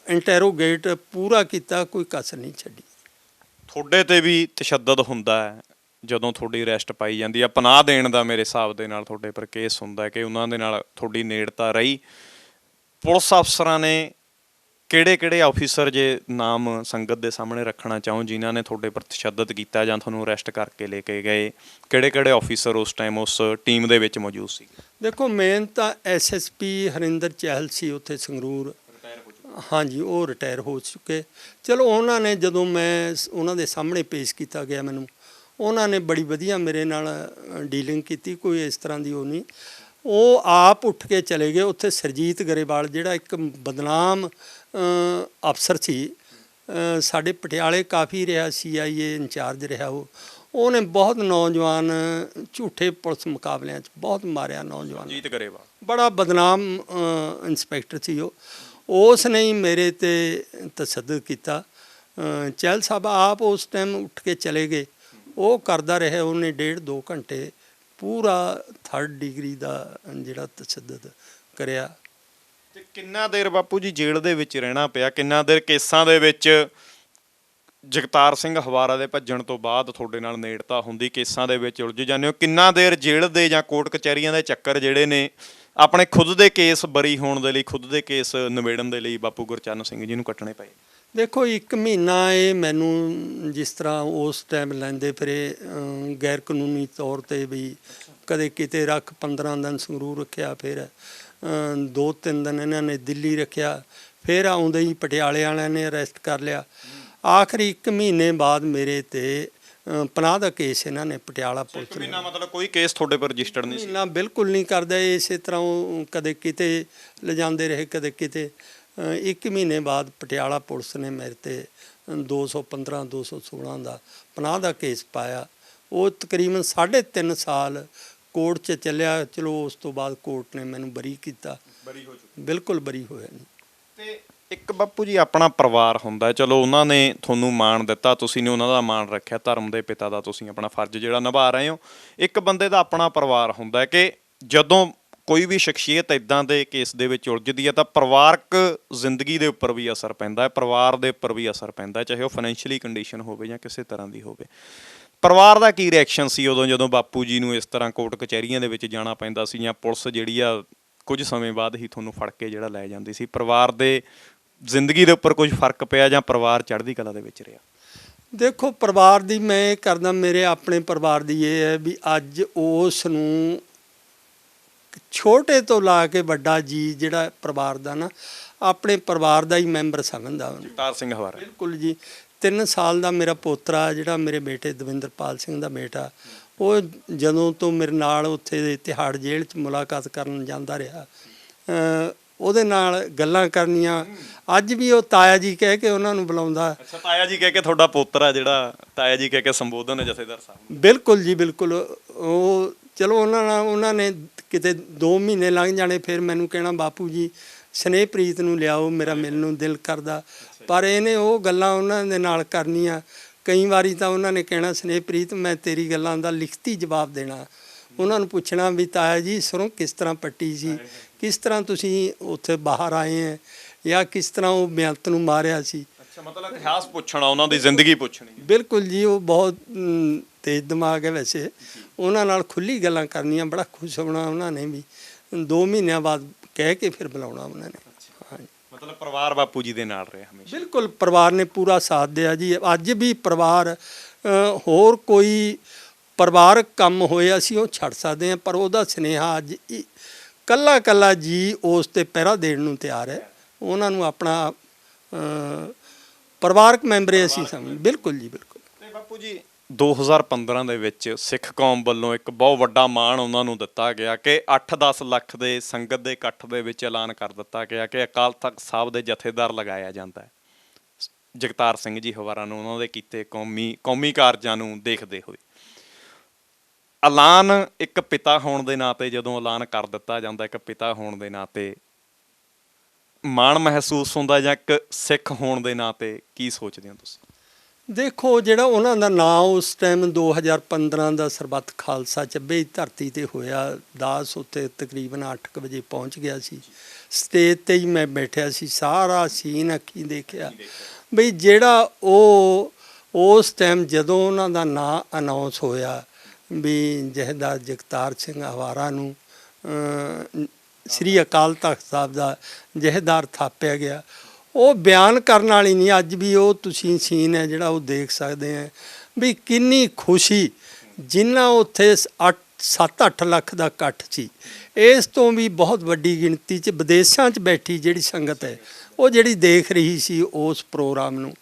ਇੰਟੈਰੋਗੇਟ ਪੂਰਾ ਕੀਤਾ, ਕੋਈ ਕਸਰ ਨਹੀਂ ਛੱਡੀ। ਤੁਹਾਡੇ 'ਤੇ ਵੀ ਤਸ਼ੱਦਦ ਹੁੰਦਾ ਹੈ ਜਦੋਂ ਤੁਹਾਡੀ ਅਰੈਸਟ ਪਾਈ ਜਾਂਦੀ ਆ, ਪਨਾਹ ਦੇਣ ਦਾ ਮੇਰੇ ਹਿਸਾਬ ਦੇ ਨਾਲ ਤੁਹਾਡੇ ਪਰ ਕੇਸ ਹੁੰਦਾ ਕਿ ਉਹਨਾਂ ਦੇ ਨਾਲ ਤੁਹਾਡੀ ਨੇੜਤਾ ਰਹੀ। ਪੁਲਿਸ ਅਫਸਰਾਂ ਨੇ ਕਿਹੜੇ ਆਫੀਸਰ, ਜੇ ਨਾਮ ਸੰਗਤ ਦੇ ਸਾਹਮਣੇ ਰੱਖਣਾ ਚਾਹੋ, ਜਿਨ੍ਹਾਂ ਨੇ ਤੁਹਾਡੇ ਪਰ ਤਸ਼ੱਦਦ ਕੀਤਾ ਜਾਂ ਤੁਹਾਨੂੰ ਅਰੈਸਟ ਕਰਕੇ ਲੈ ਕੇ ਗਏ, ਕਿਹੜੇ ਆਫੀਸਰ ਉਸ ਟਾਈਮ ਉਸ ਟੀਮ ਦੇ ਵਿੱਚ ਮੌਜੂਦ ਸੀ? ਦੇਖੋ, ਮੇਨ ਤਾਂ SSP ਹਰਿੰਦਰ ਚਹਿਲ ਸੀ ਉੱਥੇ ਸੰਗਰੂਰ। ਹਾਂਜੀ, ਉਹ ਰਿਟਾਇਰ ਹੋ ਚੁੱਕੇ। ਚਲੋ, ਉਹਨਾਂ ਨੇ ਜਦੋਂ ਮੈਂ ਉਹਨਾਂ ਦੇ ਸਾਹਮਣੇ ਪੇਸ਼ ਕੀਤਾ ਗਿਆ ਮੈਨੂੰ, ਉਹਨਾਂ ਨੇ ਬੜੀ ਵਧੀਆ ਮੇਰੇ ਨਾਲ ਡੀਲਿੰਗ ਕੀਤੀ, ਕੋਈ ਇਸ ਤਰ੍ਹਾਂ ਦੀ ਉਹ ਨਹੀਂ। ਉਹ ਆਪ ਉੱਠ ਕੇ ਚਲੇ ਗਏ। ਉੱਥੇ ਸਰਜੀਤ ਗਰੇਵਾਲ ਜਿਹੜਾ ਇੱਕ ਬਦਨਾਮ ਅਫਸਰ ਸੀ, ਸਾਡੇ ਪਟਿਆਲੇ ਕਾਫੀ ਰਿਹਾ, CIA ਇੰਚਾਰਜ ਰਿਹਾ। ਉਹਨੇ ਬਹੁਤ ਨੌਜਵਾਨ ਝੂਠੇ ਪੁਲਿਸ ਮੁਕਾਬਲਿਆਂ 'ਚ ਬਹੁਤ ਮਾਰਿਆ ਨੌਜਵਾਨ। ਸਰਜੀਤ ਗਰੇਵਾਲ ਬੜਾ ਬਦਨਾਮ ਇੰਸਪੈਕਟਰ ਸੀ ਉਹ। ਉਸ ਨੇ ਹੀ ਮੇਰੇ 'ਤੇ ਤਸ਼ੱਦਦ ਕੀਤਾ। ਚਹਿਲ ਸਾਹਿਬ ਆਪ ਉਸ ਟਾਈਮ ਉੱਠ ਕੇ ਚਲੇ ਗਏ। ਉਹ ਕਰਦਾ ਰਿਹਾ, ਉਹਨੇ 1.5-2 ਘੰਟੇ ਪੂਰਾ 3rd ਡਿਗਰੀ ਦਾ ਜਿਹੜਾ ਤਸ਼ੱਦਦ ਕਰਿਆ। ਤੇ ਕਿੰਨਾ ਦੇਰ ਬਾਪੂ ਜੀ ਜੇਲ੍ਹ ਦੇ ਵਿੱਚ ਰਹਿਣਾ ਪਿਆ? ਕਿੰਨਾ ਦੇਰ ਕੇਸਾਂ ਦੇ ਵਿੱਚ ਜਗਤਾਰ ਸਿੰਘ ਹਵਾਰਾ ਦੇ ਭੱਜਣ ਤੋਂ ਬਾਅਦ ਤੁਹਾਡੇ ਨਾਲ ਨੇੜਤਾ ਹੁੰਦੀ, ਕੇਸਾਂ ਦੇ ਵਿੱਚ ਉਲਝ ਜਾਂਦੇ ਹੋ? ਕਿੰਨਾ ਦੇਰ ਜੇਲ੍ਹ ਦੇ ਜਾਂ ਕੋਰਟ ਕਚਹਿਰੀਆਂ ਦੇ ਚੱਕਰ ਜਿਹੜੇ ਨੇ ਆਪਣੇ ਖੁਦ ਦੇ ਕੇਸ ਬਰੀ ਹੋਣ ਦੇ ਲਈ, ਖੁਦ ਦੇ ਕੇਸ ਨਿਬੇੜਨ ਦੇ ਲਈ ਬਾਪੂ ਗੁਰਚਰਨ ਸਿੰਘ ਜੀ ਨੂੰ ਕੱਟਣੇ ਪਏ? ਦੇਖੋ, 1 ਮਹੀਨਾ ਇਹ ਮੈਨੂੰ ਜਿਸ ਤਰ੍ਹਾਂ ਉਸ ਟਾਈਮ ਲੈਂਦੇ ਫਿਰੇ ਗੈਰ ਕਾਨੂੰਨੀ ਤੌਰ 'ਤੇ, ਵੀ ਕਦੇ ਕਿਤੇ ਰੱਖ 15 ਦਿਨ ਸੰਗਰੂਰ ਰੱਖਿਆ, ਫਿਰ 2-3 ਦਿਨ ਇਹਨਾਂ ਨੇ ਦਿੱਲੀ ਰੱਖਿਆ, ਫਿਰ ਆਉਂਦੇ ਹੀ ਪਟਿਆਲੇ ਵਾਲਿਆਂ ਨੇ ਅਰੈਸਟ ਕਰ ਲਿਆ। ਆਖਰੀ 1 ਮਹੀਨੇ ਬਾਅਦ ਮੇਰੇ 'ਤੇ ਪਨਾਹ ਦਾ ਕੇਸ ਇਹਨਾਂ ਨੇ ਪਟਿਆਲਾ ਪੁਲਿਸ ਨੇ। ਮਤਲਬ ਕੋਈ ਕੇਸ ਤੁਹਾਡੇ ਪਰ ਰਜਿਸਟਰਡ ਨਹੀਂ ਸੀ? ਨਾ, ਬਿਲਕੁਲ ਨਹੀਂ ਕਰਦਾ। ਇਸੇ ਤਰ੍ਹਾਂ ਉਹ ਕਦੇ ਕਿਤੇ ਲਿਜਾਂਦੇ ਰਹੇ, ਕਦੇ ਕਿਤੇ। 1 ਮਹੀਨੇ ਬਾਅਦ ਪਟਿਆਲਾ ਪੁਲਿਸ ਨੇ ਮੇਰੇ 'ਤੇ 215-216 ਦਾ ਪਨਾਹ ਦਾ ਕੇਸ ਪਾਇਆ। ਉਹ ਤਕਰੀਬਨ 3.5 ਸਾਲ ਕੋਰਟ 'ਚ ਚੱਲਿਆ। ਚਲੋ, ਉਸ ਤੋਂ ਬਾਅਦ ਕੋਰਟ ਨੇ ਮੈਨੂੰ ਬਰੀ ਕੀਤਾ। ਬਰੀ ਹੋ ਚੁੱਕੀ? ਬਿਲਕੁਲ ਬਰੀ ਹੋਇਆ ਨਹੀਂ। ਤੇ ਇੱਕ ਬਾਪੂ ਜੀ ਆਪਣਾ ਪਰਿਵਾਰ ਹੁੰਦਾ, ਚਲੋ ਉਹਨਾਂ ਨੇ ਤੁਹਾਨੂੰ ਮਾਣ ਦਿੱਤਾ, ਤੁਸੀਂ ਨੇ ਉਹਨਾਂ ਦਾ ਮਾਣ ਰੱਖਿਆ, ਧਰਮ ਦੇ ਪਿਤਾ ਦਾ ਤੁਸੀਂ ਆਪਣਾ ਫਰਜ਼ ਜਿਹੜਾ ਨਿਭਾ ਰਹੇ ਹੋ। ਇੱਕ ਬੰਦੇ ਦਾ ਆਪਣਾ ਪਰਿਵਾਰ ਹੁੰਦਾ ਕਿ ਜਦੋਂ ਕੋਈ ਵੀ ਸ਼ਖਸੀਅਤ ਇੱਦਾਂ ਦੇ ਕੇਸ ਦੇ ਵਿੱਚ ਉਲਝਦੀ ਹੈ ਤਾਂ ਪਰਿਵਾਰਕ ਜ਼ਿੰਦਗੀ ਦੇ ਉੱਪਰ ਵੀ ਅਸਰ ਪੈਂਦਾ ਹੈ, ਪਰਿਵਾਰ ਦੇ ਉੱਪਰ ਵੀ ਅਸਰ ਪੈਂਦਾ, ਚਾਹੇ ਉਹ ਫਾਈਨੈਂਸ਼ੀਅਲੀ ਕੰਡੀਸ਼ਨ ਹੋਵੇ ਜਾਂ ਕਿਸੇ ਤਰ੍ਹਾਂ ਦੀ ਹੋਵੇ। ਪਰਿਵਾਰ ਦਾ ਕੀ ਰਿਐਕਸ਼ਨ ਸੀ ਉਦੋਂ ਜਦੋਂ ਬਾਪੂ ਜੀ ਨੂੰ ਇਸ ਤਰ੍ਹਾਂ ਕੋਰਟ ਕਚਹਿਰੀਆਂ ਦੇ ਵਿੱਚ ਜਾਣਾ ਪੈਂਦਾ ਸੀ, ਜਾਂ ਪੁਲਿਸ ਜਿਹੜੀ ਆ ਕੁਝ ਸਮੇਂ ਬਾਅਦ ਹੀ ਤੁਹਾਨੂੰ ਫੜ ਕੇ ਜਿਹੜਾ ਲੈ ਜਾਂਦੀ ਸੀ। ਪਰਿਵਾਰ ਦੇ ਜ਼ਿੰਦਗੀ ਦੇ ਉੱਪਰ ਕੁਝ ਫਰਕ ਪਿਆ ਜਾਂ ਪਰਿਵਾਰ ਚੜ੍ਹਦੀ ਕਲਾ ਦੇ ਵਿੱਚ ਰਿਹਾ? ਦੇਖੋ, ਪਰਿਵਾਰ ਦੀ ਮੈਂ ਇਹ ਕਰਦਾ, ਮੇਰੇ ਆਪਣੇ ਪਰਿਵਾਰ ਦੀ ਇਹ ਹੈ ਵੀ ਅੱਜ ਉਸ ਨੂੰ ਛੋਟੇ ਤੋਂ ਲਾ ਕੇ ਵੱਡਾ ਜੀ ਜਿਹੜਾ ਪਰਿਵਾਰ ਦਾ ਨਾ, ਆਪਣੇ ਪਰਿਵਾਰ ਦਾ ਹੀ ਮੈਂਬਰ ਸਮਝਦਾ ਉਹਨੂੰ। ਜਗਤਾਰ ਸਿੰਘ ਹਵਾਰਾ। ਬਿਲਕੁਲ ਜੀ। 3 ਸਾਲ ਦਾ ਮੇਰਾ ਪੋਤਰਾ ਜਿਹੜਾ ਮੇਰੇ ਬੇਟੇ ਦਵਿੰਦਰਪਾਲ ਸਿੰਘ ਦਾ ਬੇਟਾ, ਉਹ ਜਦੋਂ ਤੋਂ ਮੇਰੇ ਨਾਲ ਉੱਥੇ ਦੇ ਤਿਹਾੜ ਜੇਲ੍ਹ 'ਚ ਮੁਲਾਕਾਤ ਕਰਨ ਜਾਂਦਾ ਰਿਹਾ, ਉਹਦੇ ਨਾਲ ਗੱਲਾਂ ਕਰਨੀਆਂ। ਅੱਜ ਵੀ ਉਹ ਤਾਇਆ ਜੀ ਕਹਿ ਕੇ ਉਹਨਾਂ ਨੂੰ ਬੁਲਾਉਂਦਾ। ਅੱਛਾ, ਤਾਇਆ ਜੀ ਕਹਿ ਕੇ ਤੁਹਾਡਾ ਪੋਤਰਾ ਜਿਹੜਾ ਤਾਇਆ ਜੀ ਕਹਿ ਕੇ ਸੰਬੋਧਨ ਹੈ ਜਥੇਦਾਰ ਸਾਹਿਬ? ਬਿਲਕੁਲ ਜੀ, ਬਿਲਕੁਲ। ਉਹ ਚਲੋ ਉਹਨਾਂ ਨੇ ਕਿਤੇ 2 ਮਹੀਨੇ ਲੰਘ ਜਾਣੇ, ਫਿਰ ਮੈਨੂੰ ਕਹਿਣਾ ਬਾਪੂ ਜੀ ਸਨੇਹਪ੍ਰੀਤ ਨੂੰ ਲਿਆਓ, ਮੇਰਾ ਮਿਲਣ ਨੂੰ ਦਿਲ ਕਰਦਾ। ਪਰ ਇਹਨੇ ਉਹ ਗੱਲਾਂ ਉਹਨਾਂ ਦੇ ਨਾਲ ਕਰਨੀਆਂ। ਕਈ ਵਾਰੀ ਤਾਂ ਉਹਨਾਂ ਨੇ ਕਹਿਣਾ ਸਨੇਹਪ੍ਰੀਤ ਮੈਂ ਤੇਰੀ ਗੱਲਾਂ ਦਾ ਲਿਖਤੀ ਜਵਾਬ ਦੇਣਾ। ਉਹਨਾਂ ਨੂੰ ਪੁੱਛਣਾ ਵੀ ਤਾਇਆ ਜੀ ਸਰੋਂ ਕਿਸ ਤਰ੍ਹਾਂ ਪੱਟੀ ਸੀ, ਕਿਸ ਤਰ੍ਹਾਂ ਤੁਸੀਂ ਉੱਥੇ ਬਾਹਰ ਆਏ ਹੈ, ਜਾਂ ਕਿਸ ਤਰ੍ਹਾਂ ਉਹ ਬੇਅੰਤ ਨੂੰ ਮਾਰਿਆ ਸੀ। ਅੱਛਾ, ਮਤਲਬ ਇਤਿਹਾਸ ਪੁੱਛਣਾ, ਉਹਨਾਂ ਦੀ ਜ਼ਿੰਦਗੀ ਪੁੱਛਣੀ। ਬਿਲਕੁਲ ਜੀ, ਉਹ ਬਹੁਤ ਤੇਜ਼ ਦਿਮਾਗ ਹੈ ਵੈਸੇ। ਉਹਨਾਂ ਨਾਲ ਖੁੱਲ੍ਹੀ ਗੱਲਾਂ ਕਰਨੀਆਂ, ਬੜਾ ਖੁਸ਼ ਹੋਣਾ ਉਹਨਾਂ ਨੇ ਵੀ। 2 ਮਹੀਨਿਆਂ ਬਾਅਦ ਕਹਿ ਕੇ ਫਿਰ ਬੁਲਾਉਣਾ ਉਹਨਾਂ ਨੇ। ਹਾਂਜੀ, ਮਤਲਬ ਪਰਿਵਾਰ ਬਾਪੂ ਜੀ ਦੇ ਨਾਲ ਰਿਹਾ ਹਮੇਸ਼ਾ? ਬਿਲਕੁਲ, ਪਰਿਵਾਰ ਨੇ ਪੂਰਾ ਸਾਥ ਦਿਆ ਜੀ। ਅੱਜ ਵੀ ਪਰਿਵਾਰ, ਹੋਰ ਕੋਈ ਪਰਿਵਾਰਕ ਕੰਮ ਹੋਏ ਅਸੀਂ ਉਹ ਛੱਡ ਸਕਦੇ ਹਾਂ, ਪਰ ਉਹਦਾ ਸੁਨੇਹਾ ਅੱਜ ਕੱਲਾ ਕੱਲਾ ਜੀ ਉਸ 'ਤੇ ਪਹਿਰਾ ਦੇਣ ਨੂੰ ਤਿਆਰ ਹੈ। ਉਹਨਾਂ ਨੂੰ ਆਪਣਾ ਪਰਿਵਾਰਕ ਮੈਂਬਰ ਅਸੀਂ ਸਮਝ। ਬਿਲਕੁਲ ਜੀ, ਬਿਲਕੁਲ। ਤੇ ਬਾਪੂ ਜੀ 2015 ਦੇ ਵਿੱਚ ਸਿੱਖ ਕੌਮ ਵੱਲੋਂ ਇੱਕ ਬਹੁਤ ਵੱਡਾ ਮਾਣ ਉਹਨਾਂ ਨੂੰ ਦਿੱਤਾ ਗਿਆ ਕਿ 8-10 ਲੱਖ ਦੇ ਸੰਗਤ ਦੇ ਇਕੱਠ ਦੇ ਵਿੱਚ ਐਲਾਨ ਕਰ ਦਿੱਤਾ ਗਿਆ ਕਿ ਅਕਾਲ ਤਖਤ ਸਾਹਿਬ ਦੇ ਜਥੇਦਾਰ ਲਗਾਇਆ ਜਾਂਦਾ ਹੈ। ਜਗਤਾਰ ਸਿੰਘ ਜੀ ਹਵਾਰਾ ਨੂੰ ਉਹਨਾਂ ਦੇ ਕੀਤੇ ਕੌਮੀ ਕਾਰਜਾਂ ਨੂੰ ਦੇਖਦੇ ਹੋਏ ਐਲਾਨ, ਇੱਕ ਪਿਤਾ ਹੋਣ ਦੇ ਨਾਤੇ ਜਦੋਂ ਐਲਾਨ ਕਰ ਦਿੱਤਾ ਜਾਂਦਾ, ਇੱਕ ਪਿਤਾ ਹੋਣ ਦੇ ਨਾਤੇ ਮਾਣ ਮਹਿਸੂਸ ਹੁੰਦਾ ਜਾਂ ਇੱਕ ਸਿੱਖ ਹੋਣ ਦੇ ਨਾਤੇ ਕੀ ਸੋਚਦੇ ਹੋ ਤੁਸੀਂ? ਦੇਖੋ, ਜਿਹੜਾ ਉਹਨਾਂ ਦਾ ਨਾਂ ਉਸ ਟਾਈਮ 2015 ਦਾ ਸਰਬੱਤ ਖਾਲਸਾ ਚੱਬੇ ਧਰਤੀ ਤੇ ਹੋਇਆ, ਦਾਸ ਉੱਥੇ ਤਕਰੀਬਨ 8 ਵਜੇ ਪਹੁੰਚ ਗਿਆ ਸੀ। ਸਟੇਜ ਤੇ ਹੀ ਮੈਂ ਬੈਠਿਆ ਸੀ, ਸਾਰਾ ਸੀਨ ਅੱਖੀਂ ਦੇਖਿਆ ਬਈ ਜਿਹੜਾ ਉਹ ਉਸ ਟਾਈਮ ਜਦੋਂ ਉਹਨਾਂ ਦਾ ਨਾਂ ਅਨਾਉਂਸ ਹੋਇਆ ਵੀ ਜਥੇਦਾਰ ਜਗਤਾਰ ਸਿੰਘ ਹਵਾਰਾ ਨੂੰ ਸ੍ਰੀ ਅਕਾਲ ਤਖਤ ਸਾਹਿਬ ਦਾ ਜਥੇਦਾਰ ਥਾਪਿਆ ਗਿਆ, ਉਹ ਬਿਆਨ ਕਰਨ ਵਾਲੀ ਨਹੀਂ। ਅੱਜ ਵੀ ਉਹ ਤੁਸੀਂ ਸੀਨ ਹੈ ਜਿਹੜਾ ਉਹ ਦੇਖ ਸਕਦੇ ਆ ਵੀ ਕਿੰਨੀ ਖੁਸ਼ੀ, ਜਿੰਨਾ ਉੱਥੇ 7-8 ਲੱਖ ਦਾ ਇਕੱਠ ਸੀ। ਇਸ ਤੋਂ ਵੀ ਬਹੁਤ ਵੱਡੀ ਗਿਣਤੀ 'ਚ ਵਿਦੇਸ਼ਾਂ 'ਚ ਬੈਠੀ ਜਿਹੜੀ ਸੰਗਤ ਹੈ, ਉਹ ਜਿਹੜੀ ਦੇਖ ਰਹੀ ਸੀ ਉਸ ਪ੍ਰੋਗਰਾਮ ਨੂੰ,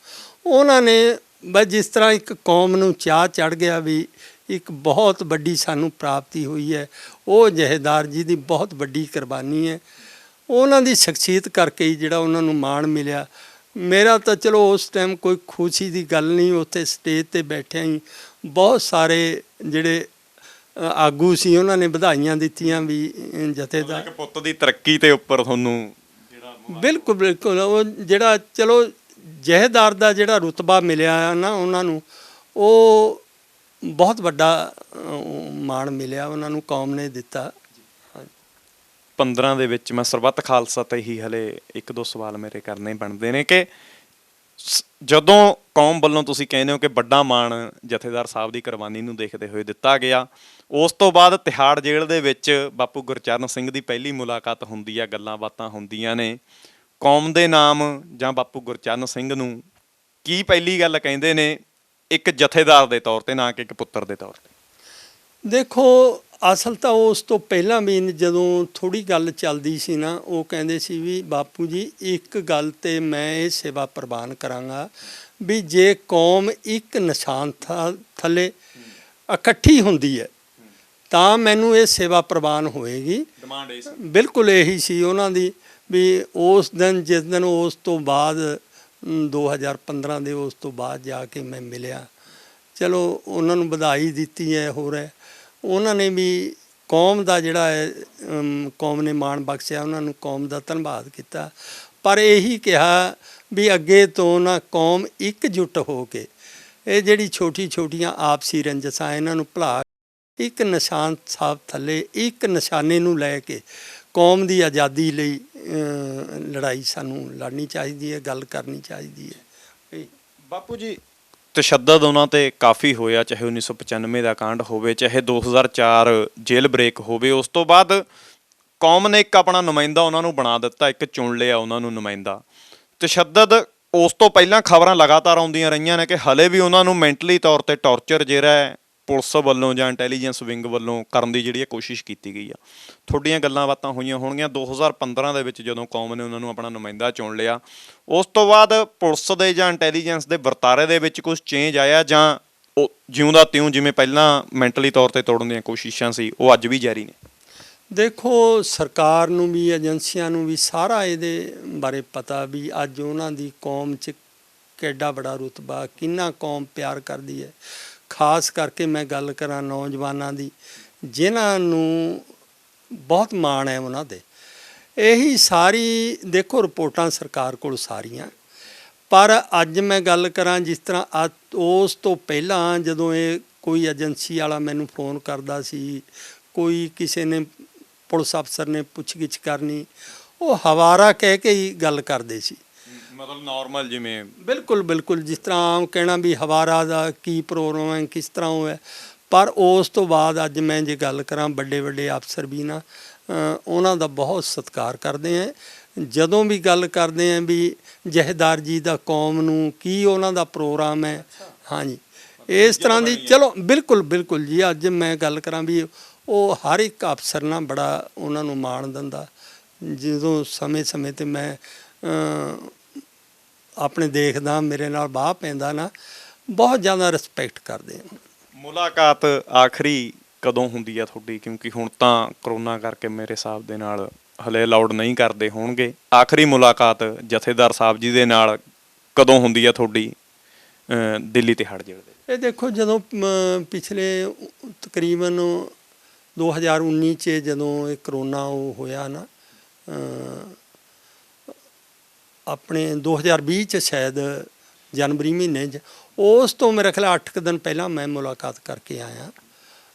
ਉਹਨਾਂ ਨੇ ਬਸ ਜਿਸ ਤਰ੍ਹਾਂ ਇੱਕ ਕੌਮ ਨੂੰ ਚਾਅ ਚੜ੍ਹ ਗਿਆ ਵੀ ਇੱਕ ਬਹੁਤ ਵੱਡੀ ਸਾਨੂੰ ਪ੍ਰਾਪਤੀ ਹੋਈ ਹੈ, ਉਹ ਜਥੇਦਾਰ ਜੀ ਦੀ ਬਹੁਤ ਵੱਡੀ ਕੁਰਬਾਨੀ ਹੈ। ਉਹਨਾਂ ਦੀ ਸ਼ਖਸੀਅਤ ਕਰਕੇ ਹੀ ਜਿਹੜਾ ਉਹਨਾਂ ਨੂੰ ਮਾਣ ਮਿਲਿਆ। ਮੇਰਾ ਤਾਂ ਚਲੋ ਉਸ ਟਾਈਮ ਕੋਈ ਖੁਸ਼ੀ ਦੀ ਗੱਲ ਨਹੀਂ, ਉੱਥੇ ਸਟੇਜ ਤੇ ਬੈਠਿਆਂ ਹੀ ਬਹੁਤ ਸਾਰੇ ਜਿਹੜੇ ਆਗੂ ਸੀ ਉਹਨਾਂ ਨੇ ਵਧਾਈਆਂ ਦਿੱਤੀਆਂ ਵੀ ਜਥੇਦਾਰ। ਇੱਕ ਪੁੱਤ ਦੀ ਤਰੱਕੀ ਤੇ ਉੱਪਰ ਤੁਹਾਨੂੰ ਜਿਹੜਾ ਬਿਲਕੁਲ ਬਿਲਕੁਲ, ਉਹ ਜਿਹੜਾ ਚਲੋ ਜਥੇਦਾਰ ਦਾ ਜਿਹੜਾ ਰੁਤਬਾ ਮਿਲਿਆ ਨਾ ਉਹਨਾਂ ਨੂੰ, ਉਹ ਬਹੁਤ ਵੱਡਾ ਮਾਣ ਮਿਲਿਆ ਉਹਨਾਂ ਨੂੰ, ਕੌਮ ਨੇ ਦਿੱਤਾ। 15 ਦੇ ਵਿੱਚ ਮੈਂ ਸਰਬੱਤ ਖਾਲਸਾ ਤੇ ਹੀ ਹਲੇ 1-2 ਸਵਾਲ ਮੇਰੇ ਕਰਨੇ ਬਣਦੇ ਨੇ ਕਿ ਜਦੋਂ ਕੌਮ ਵੱਲੋਂ ਤੁਸੀਂ ਕਹਿੰਦੇ ਹੋ ਕਿ ਵੱਡਾ ਮਾਣ ਜਥੇਦਾਰ ਸਾਹਿਬ ਦੀ ਕੁਰਬਾਨੀ ਨੂੰ ਦੇਖਦੇ ਹੋਏ ਦਿੱਤਾ ਗਿਆ, ਉਸ ਤੋਂ ਬਾਅਦ ਤਿਹਾੜ ਜੇਲ੍ਹ ਦੇ ਵਿੱਚ ਬਾਪੂ ਗੁਰਚਰਨ ਸਿੰਘ ਦੀ ਪਹਿਲੀ ਮੁਲਾਕਾਤ ਹੁੰਦੀ ਆ, ਗੱਲਾਂ ਬਾਤਾਂ ਹੁੰਦੀਆਂ ਨੇ, ਕੌਮ ਦੇ ਨਾਮ ਜਾਂ ਬਾਪੂ ਗੁਰਚਰਨ ਸਿੰਘ ਨੂੰ ਕੀ ਪਹਿਲੀ ਗੱਲ ਕਹਿੰਦੇ ਨੇ ਇੱਕ ਜਥੇਦਾਰ ਦੇ ਤੌਰ ਤੇ, ਨਾ ਕਿ ਇੱਕ ਪੁੱਤਰ ਦੇ ਤੌਰ ਤੇ? ਦੇਖੋ, ਅਸਲ ਤਾਂ ਉਸ ਤੋਂ ਪਹਿਲਾਂ ਵੀ ਜਦੋਂ ਥੋੜ੍ਹੀ ਗੱਲ ਚੱਲਦੀ ਸੀ ਨਾ, ਉਹ ਕਹਿੰਦੇ ਸੀ ਵੀ ਬਾਪੂ ਜੀ ਇੱਕ ਗੱਲ ਤੇ ਮੈਂ ਇਹ ਸੇਵਾ ਪ੍ਰਵਾਨ ਕਰਾਂਗਾ ਵੀ ਜੇ ਕੌਮ ਇੱਕ ਨਿਸ਼ਾਨ ਥੱਲੇ ਇਕੱਠੀ ਹੁੰਦੀ ਹੈ ਤਾਂ ਮੈਨੂੰ ਇਹ ਸੇਵਾ ਪ੍ਰਵਾਨ ਹੋਏਗੀ। ਡਿਮਾਂਡ ਇਹ ਸੀ? ਬਿਲਕੁਲ ਇਹੀ ਸੀ ਉਹਨਾਂ ਦੀ ਵੀ ਉਸ ਦਿਨ, ਜਿਸ ਦਿਨ ਉਸ ਤੋਂ ਬਾਅਦ 2015 ਦੇ ਉਸ ਤੋਂ ਬਾਅਦ ਜਾ ਕੇ ਮੈਂ ਮਿਲਿਆ, ਚਲੋ ਉਹਨਾਂ ਨੂੰ ਵਧਾਈ ਦਿੱਤੀ ਹੈ। ਹੋਰ ਹੈ, ਉਹਨਾਂ ਨੇ ਵੀ ਕੌਮ ਦਾ ਜਿਹੜਾ ਹੈ, ਕੌਮ ਨੇ ਮਾਣ ਬਖਸ਼ਿਆ ਉਹਨਾਂ ਨੂੰ, ਕੌਮ ਦਾ ਧੰਨਵਾਦ ਕੀਤਾ, ਪਰ ਇਹੀ ਕਿਹਾ ਵੀ ਅੱਗੇ ਤੋਂ ਨਾ ਕੌਮ ਇਕਜੁੱਟ ਹੋ ਕੇ ਇਹ ਜਿਹੜੀ ਛੋਟੀਆਂ ਆਪਸੀ ਰੰਜਸਾਂ ਇਹਨਾਂ ਨੂੰ ਭੁਲਾ ਇੱਕ ਨਿਸ਼ਾਨ ਸਾਹਿਬ ਥੱਲੇ ਇੱਕ ਨਿਸ਼ਾਨੇ ਨੂੰ ਲੈ ਕੇ ਕੌਮ ਦੀ ਆਜ਼ਾਦੀ ਲਈ ਲੜਾਈ ਸਾਨੂੰ ਲੜਨੀ ਚਾਹੀਦੀ ਹੈ, ਗੱਲ ਕਰਨੀ ਚਾਹੀਦੀ ਹੈ। ਬਾਪੂ ਜੀ ਤਸ਼ੱਦਦ ਉਹਨਾਂ ਤੇ ਕਾਫੀ ਹੋਇਆ, ਚਾਹੇ 1995 ਦਾ ਕਾਂਡ ਹੋਵੇ, ਚਾਹੇ 2004 ਜੇਲ੍ਹ ਬ੍ਰੇਕ ਹੋਵੇ, ਉਸ ਤੋਂ ਬਾਅਦ ਕੌਮ ਨੇ ਇੱਕ ਆਪਣਾ ਨੁਮਾਇੰਦਾ ਉਹਨਾਂ ਨੂੰ ਬਣਾ ਦਿੱਤਾ, ਇੱਕ ਚੁਣ ਲਿਆ ਉਹਨਾਂ ਨੂੰ ਨੁਮਾਇੰਦਾ। ਤਸ਼ੱਦਦ ਉਸ ਤੋਂ ਪਹਿਲਾਂ ਖਬਰਾਂ ਲਗਾਤਾਰ ਆਉਂਦੀਆਂ ਰਹੀਆਂ ਨੇ ਕਿ ਹਲੇ ਵੀ ਉਹਨਾਂ ਨੂੰ ਮੈਂਟਲੀ ਤੌਰ ਤੇ ਟੌਰਚਰ ਜਿਹੜਾ ਹੈ ਪੁਲਿਸ ਵੱਲੋਂ ਜਾਂ ਇੰਟੈਲੀਜੈਂਸ ਵਿੰਗ ਵੱਲੋਂ ਕਰਨ ਦੀ ਜਿਹੜੀ ਕੋਸ਼ਿਸ਼ ਕੀਤੀ ਗਈ ਆ। ਤੁਹਾਡੀਆਂ ਗੱਲਾਂ ਬਾਤਾਂ ਹੋਈਆਂ ਹੋਣਗੀਆਂ 2015 ਦੇ ਵਿੱਚ ਜਦੋਂ ਕੌਮ ਨੇ ਉਹਨਾਂ ਨੂੰ ਆਪਣਾ ਨੁਮਾਇੰਦਾ ਚੁਣ ਲਿਆ, ਉਸ ਤੋਂ ਬਾਅਦ ਪੁਲਿਸ ਦੇ ਜਾਂ ਇੰਟੈਲੀਜੈਂਸ ਦੇ ਵਰਤਾਰੇ ਦੇ ਵਿੱਚ ਕੁਝ ਚੇਂਜ ਆਇਆ ਜਾਂ ਉਹ ਜਿਉਂ ਦਾ ਤਿਉਂ ਜਿਵੇਂ ਪਹਿਲਾਂ ਮੈਂਟਲੀ ਤੌਰ ਤੇ ਤੋੜਨ ਦੀਆਂ ਕੋਸ਼ਿਸ਼ਾਂ ਸੀ ਉਹ ਅੱਜ ਵੀ ਜਾਰੀ ਨੇ? ਦੇਖੋ, ਸਰਕਾਰ ਨੂੰ ਵੀ ਏਜੰਸੀਆਂ ਨੂੰ ਵੀ ਸਾਰਾ ਇਹਦੇ ਬਾਰੇ ਪਤਾ ਵੀ ਅੱਜ ਉਹਨਾਂ ਦੀ ਕੌਮ 'ਚ ਕਿੱਡਾ ਬੜਾ ਰੁਤਬਾ, ਕਿੰਨਾ ਕੌਮ ਪਿਆਰ ਕਰਦੀ ਹੈ। ਖਾਸ ਕਰਕੇ ਮੈਂ ਗੱਲ ਕਰਾਂ ਨੌਜਵਾਨਾਂ ਦੀ, ਜਿਨ੍ਹਾਂ ਨੂੰ ਬਹੁਤ ਮਾਣ ਹੈ ਉਹਨਾਂ ਦੇ। ਇਹੀ ਸਾਰੀ ਦੇਖੋ ਰਿਪੋਰਟਾਂ ਸਰਕਾਰ ਕੋਲ ਸਾਰੀਆਂ, ਪਰ ਅੱਜ ਮੈਂ ਗੱਲ ਕਰਾਂ ਜਿਸ ਤਰ੍ਹਾਂ ਉਸ ਤੋਂ ਪਹਿਲਾਂ ਜਦੋਂ ਇਹ ਕੋਈ ਏਜੰਸੀ ਵਾਲਾ ਮੈਨੂੰ ਫੋਨ ਕਰਦਾ ਸੀ, ਕੋਈ ਕਿਸੇ ਨੇ ਪੁਲਿਸ ਅਫਸਰ ਨੇ ਪੁੱਛਗਿੱਛ ਕਰਨੀ, ਉਹ ਹਵਾਰਾ ਕਹਿ ਕੇ ਹੀ ਗੱਲ ਕਰਦੇ ਸੀ। ਮਤਲਬ ਨਾਰਮਲ ਜਿਵੇਂ ਬਿਲਕੁਲ ਬਿਲਕੁਲ ਜਿਸ ਤਰ੍ਹਾਂ ਆਮ ਕਹਿਣਾ ਵੀ ਹਵਾਰਾ ਦਾ ਕੀ ਪ੍ਰੋਗਰਾਮ ਹੈ, ਕਿਸ ਤਰ੍ਹਾਂ ਉਹ ਹੈ। ਪਰ ਉਸ ਤੋਂ ਬਾਅਦ ਅੱਜ ਮੈਂ ਜੇ ਗੱਲ ਕਰਾਂ ਵੱਡੇ ਵੱਡੇ ਅਫਸਰ ਵੀ ਨਾ ਉਹਨਾਂ ਦਾ ਬਹੁਤ ਸਤਿਕਾਰ ਕਰਦੇ ਹੈ। ਜਦੋਂ ਵੀ ਗੱਲ ਕਰਦੇ ਹਾਂ ਵੀ ਜਹੇਦਾਰ ਜੀ ਦਾ ਕੌਮ ਨੂੰ ਕੀ ਉਹਨਾਂ ਦਾ ਪ੍ਰੋਗਰਾਮ ਹੈ, ਹਾਂਜੀ ਇਸ ਤਰ੍ਹਾਂ ਦੀ, ਚਲੋ ਬਿਲਕੁਲ ਬਿਲਕੁਲ ਜੀ। ਅੱਜ ਮੈਂ ਗੱਲ ਕਰਾਂ ਵੀ ਉਹ ਹਰ ਇੱਕ ਅਫਸਰ ਨਾਲ ਬੜਾ ਉਹਨਾਂ ਨੂੰ ਮਾਣ ਦਿੰਦਾ। ਜਦੋਂ ਸਮੇਂ ਸਮੇਂ 'ਤੇ ਮੈਂ ਆਪਣੇ ਦੇਖਦਾ, ਮੇਰੇ ਨਾਲ ਬਾਹ ਪੈਂਦਾ ਨਾ, ਬਹੁਤ ਜ਼ਿਆਦਾ ਰਿਸਪੈਕਟ ਕਰਦੇ ਆ। ਮੁਲਾਕਾਤ ਆਖਰੀ ਕਦੋਂ ਹੁੰਦੀ ਆ ਤੁਹਾਡੀ? ਕਿਉਂਕਿ ਹੁਣ ਤਾਂ ਕਰੋਨਾ ਕਰਕੇ ਮੇਰੇ ਹਿਸਾਬ ਦੇ ਨਾਲ ਹਲੇ ਅਲਾਉਡ ਨਹੀਂ ਕਰਦੇ ਹੋਣਗੇ। ਆਖਰੀ ਮੁਲਾਕਾਤ ਜਥੇਦਾਰ ਸਾਹਿਬ ਜੀ ਦੇ ਨਾਲ ਕਦੋਂ ਹੁੰਦੀ ਆ ਤੁਹਾਡੀ ਦਿੱਲੀ ਤੇ ਹੜ ਜਿਹੜੇ? ਇਹ ਦੇਖੋ, ਜਦੋਂ ਪਿਛਲੇ ਤਕਰੀਬਨ 2019 'ਚ ਜਦੋਂ ਇਹ ਕਰੋਨਾ ਉਹ ਹੋਇਆ ਨਾ, ਆਪਣੇ 2020 'ਚ ਸ਼ਾਇਦ ਜਨਵਰੀ ਮਹੀਨੇ 'ਚ, ਉਸ ਤੋਂ ਮੇਰੇ ਖਿਆਲ 8 ਕੁ ਦਿਨ ਪਹਿਲਾਂ ਮੈਂ ਮੁਲਾਕਾਤ ਕਰਕੇ ਆਇਆ।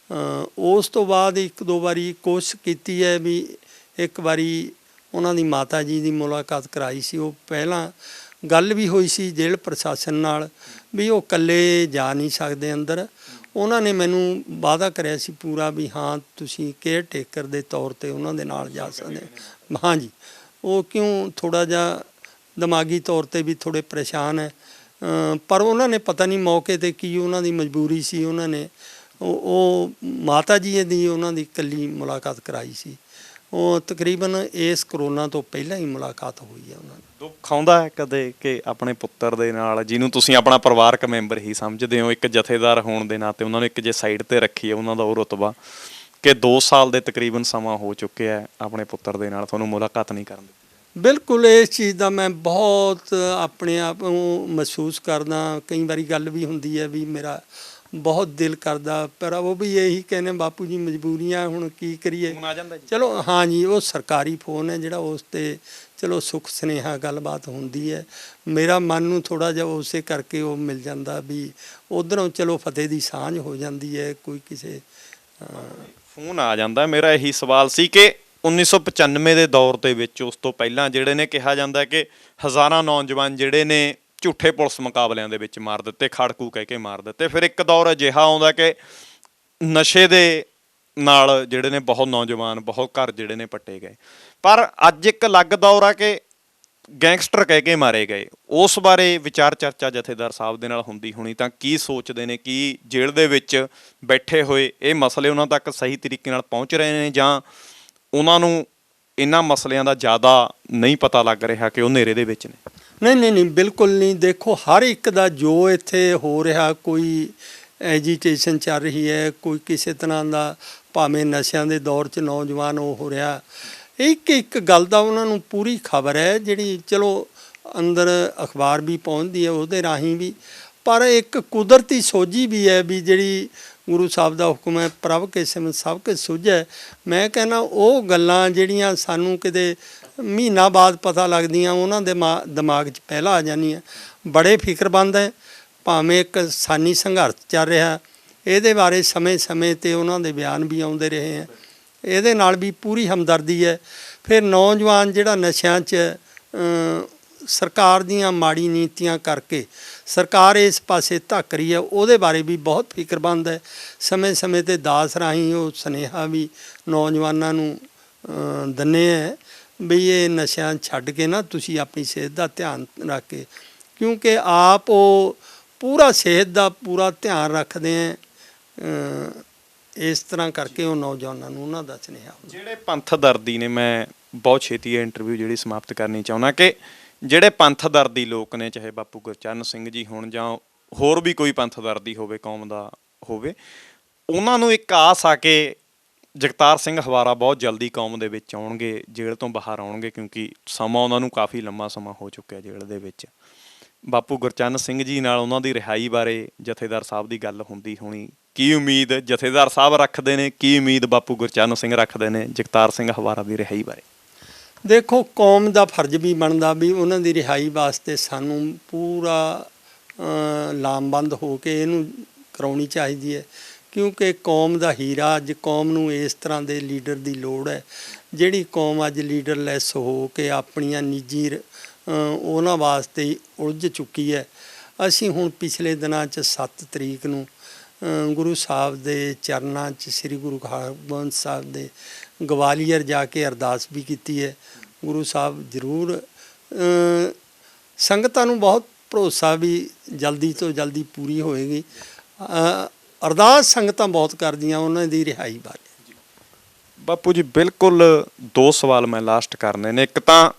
ਉਸ ਤੋਂ ਬਾਅਦ ਇੱਕ ਦੋ ਵਾਰੀ ਕੋਸ਼ਿਸ਼ ਕੀਤੀ ਹੈ ਵੀ ਇੱਕ ਵਾਰੀ ਉਹਨਾਂ ਦੀ ਮਾਤਾ ਜੀ ਦੀ ਮੁਲਾਕਾਤ ਕਰਾਈ ਸੀ। ਉਹ ਪਹਿਲਾਂ ਗੱਲ ਵੀ ਹੋਈ ਸੀ ਜੇਲ੍ਹ ਪ੍ਰਸ਼ਾਸਨ ਨਾਲ ਵੀ ਉਹ ਇਕੱਲੇ ਜਾ ਨਹੀਂ ਸਕਦੇ ਅੰਦਰ। ਉਹਨਾਂ ਨੇ ਮੈਨੂੰ ਵਾਅਦਾ ਕਰਿਆ ਸੀ ਪੂਰਾ ਵੀ ਹਾਂ ਤੁਸੀਂ ਕੇਅਰ ਟੇਕਰ ਦੇ ਤੌਰ 'ਤੇ ਉਹਨਾਂ ਦੇ ਨਾਲ ਜਾ ਸਕਦੇ। ਹਾਂਜੀ, ਉਹ ਕਿਉਂ ਥੋੜ੍ਹਾ ਜਿਹਾ ਦਿਮਾਗੀ ਤੌਰ 'ਤੇ ਵੀ ਥੋੜ੍ਹੇ ਪਰੇਸ਼ਾਨ ਹੈ, ਪਰ ਉਹਨਾਂ ਨੇ ਪਤਾ ਨਹੀਂ ਮੌਕੇ 'ਤੇ ਕੀ ਉਹਨਾਂ ਦੀ ਮਜਬੂਰੀ ਸੀ, ਉਹਨਾਂ ਨੇ ਉਹ ਮਾਤਾ ਜੀ ਦੀ ਉਹਨਾਂ ਦੀ ਇਕੱਲੀ ਮੁਲਾਕਾਤ ਕਰਾਈ ਸੀ। ਉਹ ਤਕਰੀਬਨ ਇਸ ਕਰੋਨਾ ਤੋਂ ਪਹਿਲਾਂ ਹੀ ਮੁਲਾਕਾਤ ਹੋਈ ਹੈ ਉਹਨਾਂ ਨਾਲ। ਦੁੱਖ ਆਉਂਦਾ ਹੈ ਕਦੇ ਕਿ ਆਪਣੇ ਪੁੱਤਰ ਦੇ ਨਾਲ, ਜਿਹਨੂੰ ਤੁਸੀਂ ਆਪਣਾ ਪਰਿਵਾਰਕ ਮੈਂਬਰ ਹੀ ਸਮਝਦੇ ਹੋ, ਇੱਕ ਜਥੇਦਾਰ ਹੋਣ ਦੇ ਨਾਤੇ ਉਹਨਾਂ ਨੂੰ ਇੱਕ ਜੇ ਸਾਈਡ ਤੇ ਰੱਖੀ ਹੈ ਉਹਨਾਂ ਦਾ ਉਹ ਰੁਤਬਾ, ਕਿ 2 ਸਾਲ ਦੇ ਤਕਰੀਬਨ ਸਮਾਂ ਹੋ ਚੁੱਕਿਆ ਹੈ ਆਪਣੇ ਪੁੱਤਰ ਦੇ ਨਾਲ ਤੁਹਾਨੂੰ ਮੁਲਾਕਾਤ ਨਹੀਂ ਕਰਨ ਦਿੱਤੀ? ਬਿਲਕੁਲ, ਇਸ ਚੀਜ਼ ਦਾ ਮੈਂ ਬਹੁਤ ਆਪਣੇ ਆਪ ਨੂੰ ਮਹਿਸੂਸ ਕਰਦਾ। ਕਈ ਵਾਰੀ ਗੱਲ ਵੀ ਹੁੰਦੀ ਹੈ ਵੀ ਮੇਰਾ ਬਹੁਤ ਦਿਲ ਕਰਦਾ, ਪਰ ਉਹ ਵੀ ਇਹੀ ਕਹਿੰਦੇ ਬਾਪੂ ਜੀ ਮਜਬੂਰੀਆਂ, ਹੁਣ ਕੀ ਕਰੀਏ। ਫੋਨ ਆ ਜਾਂਦਾ ਜੀ? ਚਲੋ ਹਾਂਜੀ, ਉਹ ਸਰਕਾਰੀ ਫੋਨ ਹੈ ਜਿਹੜਾ, ਉਸ 'ਤੇ ਚਲੋ ਸੁੱਖ ਸੁਨੇਹਾ ਗੱਲਬਾਤ ਹੁੰਦੀ ਹੈ। ਮੇਰਾ ਮਨ ਨੂੰ ਥੋੜ੍ਹਾ ਜਿਹਾ ਉਸੇ ਕਰਕੇ ਉਹ ਮਿਲ ਜਾਂਦਾ ਵੀ ਉੱਧਰੋਂ ਚਲੋ ਫਤਿਹ ਦੀ ਸਾਂਝ ਹੋ ਜਾਂਦੀ ਹੈ। ਕੋਈ ਕਿਸੇ ਫੋਨ ਆ ਜਾਂਦਾ। ਮੇਰਾ ਇਹੀ ਸਵਾਲ ਸੀ ਕਿ 1995 ਦੇ ਦੌਰ ਦੇ ਵਿੱਚ, ਉਸ ਤੋਂ ਪਹਿਲਾਂ ਜਿਹੜੇ ਨੇ ਕਿਹਾ ਜਾਂਦਾ ਕਿ ਹਜ਼ਾਰਾਂ ਨੌਜਵਾਨ ਜਿਹੜੇ ਨੇ ਝੂਠੇ ਪੁਲਿਸ ਮੁਕਾਬਲਿਆਂ ਦੇ ਵਿੱਚ ਮਾਰ ਦਿੱਤੇ, ਖੜਕੂ ਕਹਿ ਕੇ ਮਾਰ ਦਿੱਤੇ। ਫਿਰ ਇੱਕ ਦੌਰ ਅਜਿਹਾ ਆਉਂਦਾ ਕਿ ਨਸ਼ੇ ਦੇ ਨਾਲ ਜਿਹੜੇ ਨੇ ਬਹੁਤ ਨੌਜਵਾਨ, ਬਹੁਤ ਘਰ ਜਿਹੜੇ ਨੇ ਪੱਟੇ ਗਏ। ਪਰ ਅੱਜ ਇੱਕ ਅਲੱਗ ਦੌਰ ਆ ਕਿ ਗੈਂਗਸਟਰ ਕਹਿ ਕੇ ਮਾਰੇ ਗਏ। ਉਸ ਬਾਰੇ ਵਿਚਾਰ ਚਰਚਾ ਜਥੇਦਾਰ ਸਾਹਿਬ ਦੇ ਨਾਲ ਹੁੰਦੀ ਹੋਣੀ, ਤਾਂ ਕੀ ਸੋਚਦੇ ਨੇ? ਕੀ ਜੇਲ੍ਹ ਦੇ ਵਿੱਚ ਬੈਠੇ ਹੋਏ ਇਹ ਮਸਲੇ ਉਹਨਾਂ ਤੱਕ ਸਹੀ ਤਰੀਕੇ ਨਾਲ ਪਹੁੰਚ ਰਹੇ ਨੇ, ਜਾਂ ਉਹਨਾਂ ਨੂੰ ਇਹਨਾਂ ਮਸਲਿਆਂ ਦਾ ਜ਼ਿਆਦਾ ਨਹੀਂ ਪਤਾ ਲੱਗ ਰਿਹਾ ਕਿ ਉਹ ਹਨੇਰੇ ਦੇ ਵਿੱਚ ਨੇ? ਨਹੀਂ, ਬਿਲਕੁਲ ਨਹੀਂ। ਦੇਖੋ, ਹਰ ਇੱਕ ਦਾ ਜੋ ਇੱਥੇ ਹੋ ਰਿਹਾ, ਕੋਈ ਐਜੀਟੇਸ਼ਨ ਚੱਲ ਰਹੀ ਹੈ, ਕੋਈ ਕਿਸੇ ਤਰ੍ਹਾਂ ਦਾ, ਭਾਵੇਂ ਨਸ਼ਿਆਂ ਦੇ ਦੌਰ 'ਚ ਨੌਜਵਾਨ ਉਹ ਹੋ ਰਿਹਾ, ਇੱਕ ਇੱਕ ਗੱਲ ਦਾ ਉਹਨਾਂ ਨੂੰ ਪੂਰੀ ਖਬਰ ਹੈ, ਜਿਹੜੀ ਚਲੋ ਅੰਦਰ ਅਖਬਾਰ ਵੀ ਪਹੁੰਚਦੀ ਹੈ ਉਹਦੇ ਰਾਹੀਂ ਵੀ। ਪਰ ਇੱਕ ਕੁਦਰਤੀ ਸੋਝੀ ਵੀ ਹੈ ਵੀ ਜਿਹੜੀ ਗੁਰੂ ਸਾਹਿਬ ਦਾ ਹੁਕਮ ਹੈ, ਪ੍ਰਭ ਕੇ ਸਿਮਰਤ ਸਭ ਕੁਝ ਸੁਝੈ। ਮੈਂ ਕਹਿੰਦਾ ਉਹ ਗੱਲਾਂ ਜਿਹੜੀਆਂ ਸਾਨੂੰ ਕਿਤੇ ਮਹੀਨਾ ਬਾਅਦ ਪਤਾ ਲੱਗਦੀਆਂ, ਉਹਨਾਂ ਦੇ ਦਿਮਾਗ 'ਚ ਪਹਿਲਾਂ ਆ ਜਾਂਦੀਆਂ। ਬੜੇ ਫਿਕਰਮੰਦ ਹੈ, ਭਾਵੇਂ ਇੱਕ ਸਾਨੀ ਸੰਘਰਸ਼ ਚੱਲ ਰਿਹਾ, ਇਹਦੇ ਬਾਰੇ ਸਮੇਂ ਸਮੇਂ 'ਤੇ ਉਹਨਾਂ ਦੇ ਬਿਆਨ ਵੀ ਆਉਂਦੇ ਰਹੇ ਹੈ। ਇਹਦੇ ਨਾਲ ਵੀ ਪੂਰੀ ਹਮਦਰਦੀ ਹੈ। ਫਿਰ ਨੌਜਵਾਨ ਜਿਹੜਾ ਨਸ਼ਿਆਂ 'ਚ ਸਰਕਾਰ ਦੀਆਂ ਮਾੜੀ ਨੀਤੀਆਂ ਕਰਕੇ ਸਰਕਾਰ ਇਸ ਪਾਸੇ ਧੱਕ ਰਹੀ ਹੈ, ਉਹਦੇ ਬਾਰੇ ਵੀ ਬਹੁਤ ਫਿਕਰਮੰਦ ਹੈ। ਸਮੇਂ ਸਮੇਂ 'ਤੇ ਦਾਸ ਰਾਹੀਂ ਉਹ ਸੁਨੇਹਾ ਵੀ ਨੌਜਵਾਨਾਂ ਨੂੰ ਦਿੰਦੇ ਹੈ ਵੀ ਇਹ ਨਸ਼ਿਆਂ ਛੱਡ ਕੇ ਨਾ ਤੁਸੀਂ ਆਪਣੀ ਸਿਹਤ ਦਾ ਧਿਆਨ ਰੱਖ ਕੇ, ਕਿਉਂਕਿ ਆਪ ਉਹ ਪੂਰਾ ਸਿਹਤ ਦਾ ਪੂਰਾ ਧਿਆਨ ਰੱਖਦੇ ਹੈ। ਇਸ ਤਰ੍ਹਾਂ ਕਰਕੇ ਉਹ ਨੌਜਵਾਨਾਂ ਨੂੰ ਉਹਨਾਂ ਦਾ ਸੁਨੇਹਾ ਜਿਹੜੇ ਪੰਥ ਦਰਦੀ ਨੇ, ਮੈਂ ਬਹੁਤ ਛੇਤੀ ਇਹ ਇੰਟਰਵਿਊ ਜਿਹੜੀ ਸਮਾਪਤ ਕਰਨੀ ਚਾਹੁੰਦਾ ਕਿ ਜਿਹੜੇ ਪੰਥ ਦਰਦੀ ਲੋਕ ਨੇ, ਚਾਹੇ ਬਾਪੂ ਗੁਰਚਰਨ ਸਿੰਘ ਜੀ ਹੋਣ ਜਾਂ ਹੋਰ ਵੀ ਕੋਈ ਪੰਥ ਦਰਦੀ ਹੋਵੇ, ਕੌਮ ਦਾ ਹੋਵੇ, ਉਹਨਾਂ ਨੂੰ ਇੱਕ ਆਸ ਆ ਕਿ ਜਗਤਾਰ ਸਿੰਘ ਹਵਾਰਾ ਬਹੁਤ ਜਲਦੀ ਕੌਮ ਦੇ ਵਿੱਚ ਆਉਣਗੇ, ਜੇਲ੍ਹ ਤੋਂ ਬਾਹਰ ਆਉਣਗੇ, ਕਿਉਂਕਿ ਸਮਾਂ ਉਹਨਾਂ ਨੂੰ ਕਾਫੀ ਲੰਮਾ ਸਮਾਂ ਹੋ ਚੁੱਕਿਆ ਜੇਲ੍ਹ ਦੇ ਵਿੱਚ। ਬਾਪੂ ਗੁਰਚਰਨ ਸਿੰਘ ਜੀ ਨਾਲ ਉਹਨਾਂ ਦੀ ਰਿਹਾਈ ਬਾਰੇ ਜਥੇਦਾਰ ਸਾਹਿਬ ਦੀ ਗੱਲ ਹੁੰਦੀ ਹੋਣੀ, ਕੀ ਉਮੀਦ ਜਥੇਦਾਰ ਸਾਹਿਬ ਰੱਖਦੇ ਨੇ, ਕੀ ਉਮੀਦ ਬਾਪੂ ਗੁਰਚਰਨ ਸਿੰਘ ਰੱਖਦੇ ਨੇ ਜਗਤਾਰ ਸਿੰਘ ਹਵਾਰਾ ਦੀ ਰਿਹਾਈ ਬਾਰੇ? ਦੇਖੋ, ਕੌਮ ਦਾ ਫਰਜ਼ ਵੀ ਬਣਦਾ ਵੀ ਉਹਨਾਂ ਦੀ ਰਿਹਾਈ ਵਾਸਤੇ ਸਾਨੂੰ ਪੂਰਾ ਲਾਮਬੰਦ ਹੋ ਕੇ ਇਹਨੂੰ ਕਰਾਉਣੀ ਚਾਹੀਦੀ ਹੈ, ਕਿਉਂਕਿ ਕੌਮ ਦਾ ਹੀਰਾ, ਅੱਜ ਕੌਮ ਨੂੰ ਇਸ ਤਰ੍ਹਾਂ ਦੇ ਲੀਡਰ ਦੀ ਲੋੜ ਹੈ। ਜਿਹੜੀ ਕੌਮ ਅੱਜ ਲੀਡਰਲੈਸ ਹੋ ਕੇ ਆਪਣੀਆਂ ਨਿੱਜੀ ਉਹਨਾਂ ਵਾਸਤੇ ਹੀ ਉਲਝ ਚੁੱਕੀ ਹੈ। ਅਸੀਂ ਹੁਣ ਪਿਛਲੇ ਦਿਨਾਂ 'ਚ 7 ਤਰੀਕ ਨੂੰ ਗੁਰੂ ਸਾਹਿਬ ਦੇ ਚਰਨਾਂ 'ਚ, ਸ੍ਰੀ ਗੁਰੂ ਹਰਗੋਬਿੰਦ ਸਾਹਿਬ ਦੇ ਗਵਾਲੀਅਰ ਜਾ ਕੇ ਅਰਦਾਸ ਵੀ ਕੀਤੀ ਹੈ। ਗੁਰੂ ਸਾਹਿਬ ਜ਼ਰੂਰ, ਸੰਗਤਾਂ ਨੂੰ ਬਹੁਤ ਭਰੋਸਾ ਵੀ ਜਲਦੀ ਤੋਂ ਜਲਦੀ ਪੂਰੀ ਹੋਏਗੀ। ਅਰਦਾਸ ਸੰਗਤਾਂ ਬਹੁਤ ਕਰਦੀਆਂ ਉਹਨਾਂ ਦੀ ਰਿਹਾਈ ਬਾਰੇ। ਬਾਪੂ ਜੀ, ਬਿਲਕੁਲ 2 ਸਵਾਲ ਮੈਂ ਲਾਸਟ ਕਰਨੇ ਨੇ। ਇੱਕ ਤਾਂ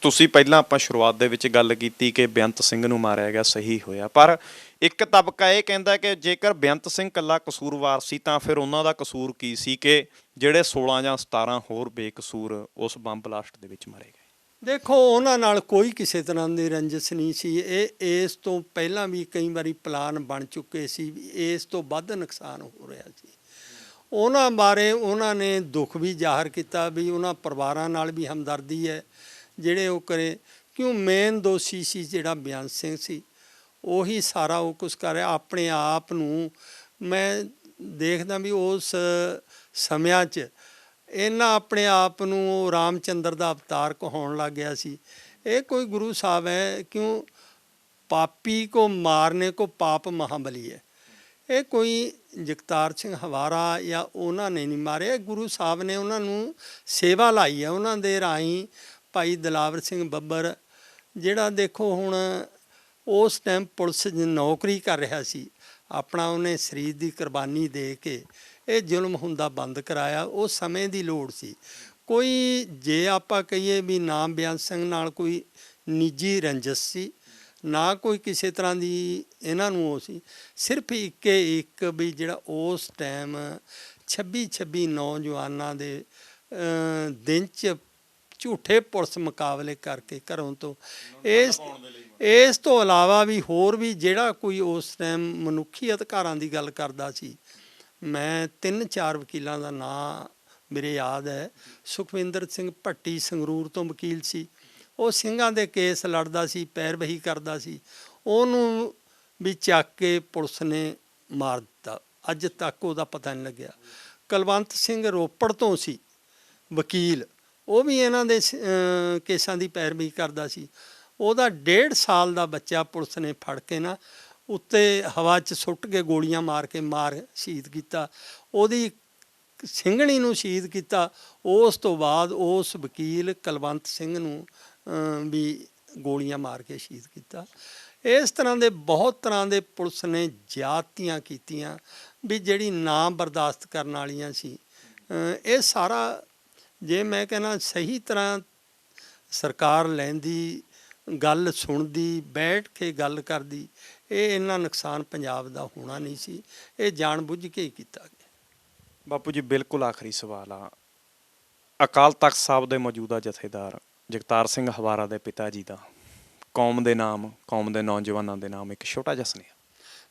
ਤੁਸੀਂ ਪਹਿਲਾਂ ਆਪਾਂ ਸ਼ੁਰੂਆਤ ਦੇ ਵਿੱਚ ਗੱਲ ਕੀਤੀ ਕਿ ਬੇਅੰਤ ਸਿੰਘ ਨੂੰ ਮਾਰਿਆ ਗਿਆ, ਸਹੀ ਹੋਇਆ, ਪਰ ਇੱਕ ਤਬਕਾ ਇਹ ਕਹਿੰਦਾ ਕਿ ਜੇਕਰ ਬੇਅੰਤ ਸਿੰਘ ਇਕੱਲਾ ਕਸੂਰਵਾਰ ਸੀ ਤਾਂ ਫਿਰ ਉਹਨਾਂ ਦਾ ਕਸੂਰ ਕੀ ਸੀ ਕਿ ਜਿਹੜੇ 16 ਜਾਂ 17 ਹੋਰ ਬੇਕਸੂਰ ਉਸ ਬੰਬ ਬਲਾਸਟ ਦੇ ਵਿੱਚ ਮਾਰੇ ਗਏ? ਦੇਖੋ, ਉਹਨਾਂ ਨਾਲ ਕੋਈ ਕਿਸੇ ਤਰ੍ਹਾਂ ਦੀ ਰੰਜਿਸ਼ ਨਹੀਂ ਸੀ। ਇਹ ਇਸ ਤੋਂ ਪਹਿਲਾਂ ਵੀ ਕਈ ਵਾਰੀ ਪਲਾਨ ਬਣ ਚੁੱਕੇ ਸੀ, ਇਸ ਤੋਂ ਵੱਧ ਨੁਕਸਾਨ ਹੋ ਰਿਹਾ ਸੀ। ਉਹਨਾਂ ਬਾਰੇ ਉਹਨਾਂ ਨੇ ਦੁੱਖ ਵੀ ਜ਼ਾਹਰ ਕੀਤਾ ਵੀ ਉਹਨਾਂ ਪਰਿਵਾਰਾਂ ਨਾਲ ਵੀ ਹਮਦਰਦੀ ਹੈ ਜਿਹੜੇ ਉਹ ਕਰੇ, ਕਿਉਂ ਮੇਨ ਦੋਸ਼ੀ ਸੀ ਜਿਹੜਾ ਬੇਅੰਤ ਸਿੰਘ ਸੀ, ਉਹੀ ਸਾਰਾ ਉਹ ਕੁਛ ਕਰ ਰਿਹਾ। ਆਪਣੇ ਆਪ ਨੂੰ ਮੈਂ ਦੇਖਦਾ ਵੀ ਉਸ ਸਮਿਆਂ 'ਚ ਇਹਨਾਂ ਆਪਣੇ ਆਪ ਨੂੰ ਰਾਮਚੰਦਰ ਦਾ ਅਵਤਾਰ ਕਹਾਉਣ ਲੱਗ ਗਿਆ ਸੀ। ਇਹ ਕੋਈ ਗੁਰੂ ਸਾਹਿਬ ਹੈ, ਕਿਉਂ ਪਾਪੀ ਕੋ ਮਾਰਨੇ ਕੋ ਪਾਪ ਮਹਾਬਲੀ ਹੈ। ਇਹ ਕੋਈ ਜਗਤਾਰ ਸਿੰਘ ਹਵਾਰਾ ਜਾਂ ਉਹਨਾਂ ਨੇ ਨਹੀਂ ਮਾਰੇ, ਗੁਰੂ ਸਾਹਿਬ ਨੇ ਉਹਨਾਂ ਨੂੰ ਸੇਵਾ ਲਾਈ ਹੈ। ਉਹਨਾਂ ਦੇ ਰਾਹੀਂ ਭਾਈ ਦਿਲਾਵਰ ਸਿੰਘ ਬੱਬਰ, ਜਿਹੜਾ ਦੇਖੋ ਹੁਣ ਉਸ ਟਾਈਮ ਪੁਲਿਸ ਨੌਕਰੀ ਕਰ ਰਿਹਾ ਸੀ, ਆਪਣਾ ਉਹਨੇ ਸਰੀਰ ਦੀ ਕੁਰਬਾਨੀ ਦੇ ਕੇ ਇਹ ਜ਼ੁਲਮ ਹੁੰਦਾ ਬੰਦ ਕਰਾਇਆ। ਉਹ ਸਮੇਂ ਦੀ ਲੋੜ ਸੀ। ਕੋਈ ਜੇ ਆਪਾਂ ਕਹੀਏ ਵੀ ਨਾ ਬੇਅੰਤ ਸਿੰਘ ਨਾਲ ਕੋਈ ਨਿੱਜੀ ਰੰਜਿਸ਼ ਸੀ, ਨਾ ਕੋਈ ਕਿਸੇ ਤਰ੍ਹਾਂ ਦੀ ਇਹਨਾਂ ਨੂੰ ਉਹ ਸੀ, ਸਿਰਫ ਇੱਕ ਵੀ ਜਿਹੜਾ ਉਸ ਟਾਈਮ 26 ਨੌਜਵਾਨਾਂ ਦੇ ਦਿਨ 'ਚ ਝੂਠੇ ਪੁਲਿਸ ਮੁਕਾਬਲੇ ਕਰਕੇ ਘਰੋਂ ਤੋਂ, ਇਸ ਤੋਂ ਇਲਾਵਾ ਵੀ ਹੋਰ ਵੀ ਜਿਹੜਾ ਕੋਈ ਉਸ ਟਾਈਮ ਮਨੁੱਖੀ ਅਧਿਕਾਰਾਂ ਦੀ ਗੱਲ ਕਰਦਾ ਸੀ। ਮੈਂ 3-4 ਵਕੀਲਾਂ ਦਾ ਨਾਂ ਮੇਰੇ ਯਾਦ ਹੈ। ਸੁਖਵਿੰਦਰ ਸਿੰਘ ਭੱਟੀ ਸੰਗਰੂਰ ਤੋਂ ਵਕੀਲ ਸੀ, ਉਹ ਸਿੰਘਾਂ ਦੇ ਕੇਸ ਲੜਦਾ ਸੀ, ਪੈਰਵਹੀ ਕਰਦਾ ਸੀ, ਉਹਨੂੰ ਵੀ ਚੱਕ ਕੇ ਪੁਲਿਸ ਨੇ ਮਾਰ ਦਿੱਤਾ। ਅੱਜ ਤੱਕ ਉਹਦਾ ਪਤਾ ਨਹੀਂ ਲੱਗਿਆ। ਕੁਲਵੰਤ ਸਿੰਘ ਰੋਪੜ ਤੋਂ ਸੀ ਵਕੀਲ, ਉਹ ਵੀ ਇਹਨਾਂ ਦੇ ਕੇਸਾਂ ਦੀ ਪੈਰਵੀ ਕਰਦਾ ਸੀ। ਉਹਦਾ 1.5 ਸਾਲ ਦਾ ਬੱਚਾ ਪੁਲਿਸ ਨੇ ਫੜ ਕੇ ਨਾ ਉੱਤੇ ਹਵਾ 'ਚ ਸੁੱਟ ਕੇ ਗੋਲੀਆਂ ਮਾਰ ਕੇ ਸ਼ਹੀਦ ਕੀਤਾ। ਉਹਦੀ ਸਿੰਘਣੀ ਨੂੰ ਸ਼ਹੀਦ ਕੀਤਾ। ਉਸ ਤੋਂ ਬਾਅਦ ਉਸ ਵਕੀਲ ਕੁਲਵੰਤ ਸਿੰਘ ਨੂੰ ਵੀ ਗੋਲੀਆਂ ਮਾਰ ਕੇ ਸ਼ਹੀਦ ਕੀਤਾ। ਇਸ ਤਰ੍ਹਾਂ ਦੇ ਬਹੁਤ ਤਰ੍ਹਾਂ ਦੇ ਪੁਲਿਸ ਨੇ ਜ਼ਿਆਦਤੀਆਂ ਕੀਤੀਆਂ ਵੀ ਜਿਹੜੀ ਨਾ ਬਰਦਾਸ਼ਤ ਕਰਨ ਵਾਲੀਆਂ ਸੀ। ਇਹ ਸਾਰਾ ਜੇ ਮੈਂ ਕਹਿੰਦਾ ਸਹੀ ਤਰ੍ਹਾਂ ਸਰਕਾਰ ਲੈਂਦੀ, ਗੱਲ ਸੁਣਦੀ, ਬੈਠ ਕੇ ਗੱਲ ਕਰਦੀ, ਇਹ ਇੰਨਾ ਨੁਕਸਾਨ ਪੰਜਾਬ ਦਾ ਹੋਣਾ ਨਹੀਂ ਸੀ। ਇਹ ਜਾਣ ਬੁੱਝ ਕੇ ਹੀ ਕੀਤਾ ਗਿਆ। ਬਾਪੂ ਜੀ, ਬਿਲਕੁਲ ਆਖਰੀ ਸਵਾਲ ਆ, ਅਕਾਲ ਤਖਤ ਸਾਹਿਬ ਦੇ ਮੌਜੂਦਾ ਜਥੇਦਾਰ ਜਗਤਾਰ ਸਿੰਘ ਹਵਾਰਾ ਦੇ ਪਿਤਾ ਜੀ ਦਾ ਕੌਮ ਦੇ ਨਾਮ, ਕੌਮ ਦੇ ਨੌਜਵਾਨਾਂ ਦੇ ਨਾਮ ਇੱਕ ਛੋਟਾ ਜਿਹਾ ਸੁਨੇਹਾ?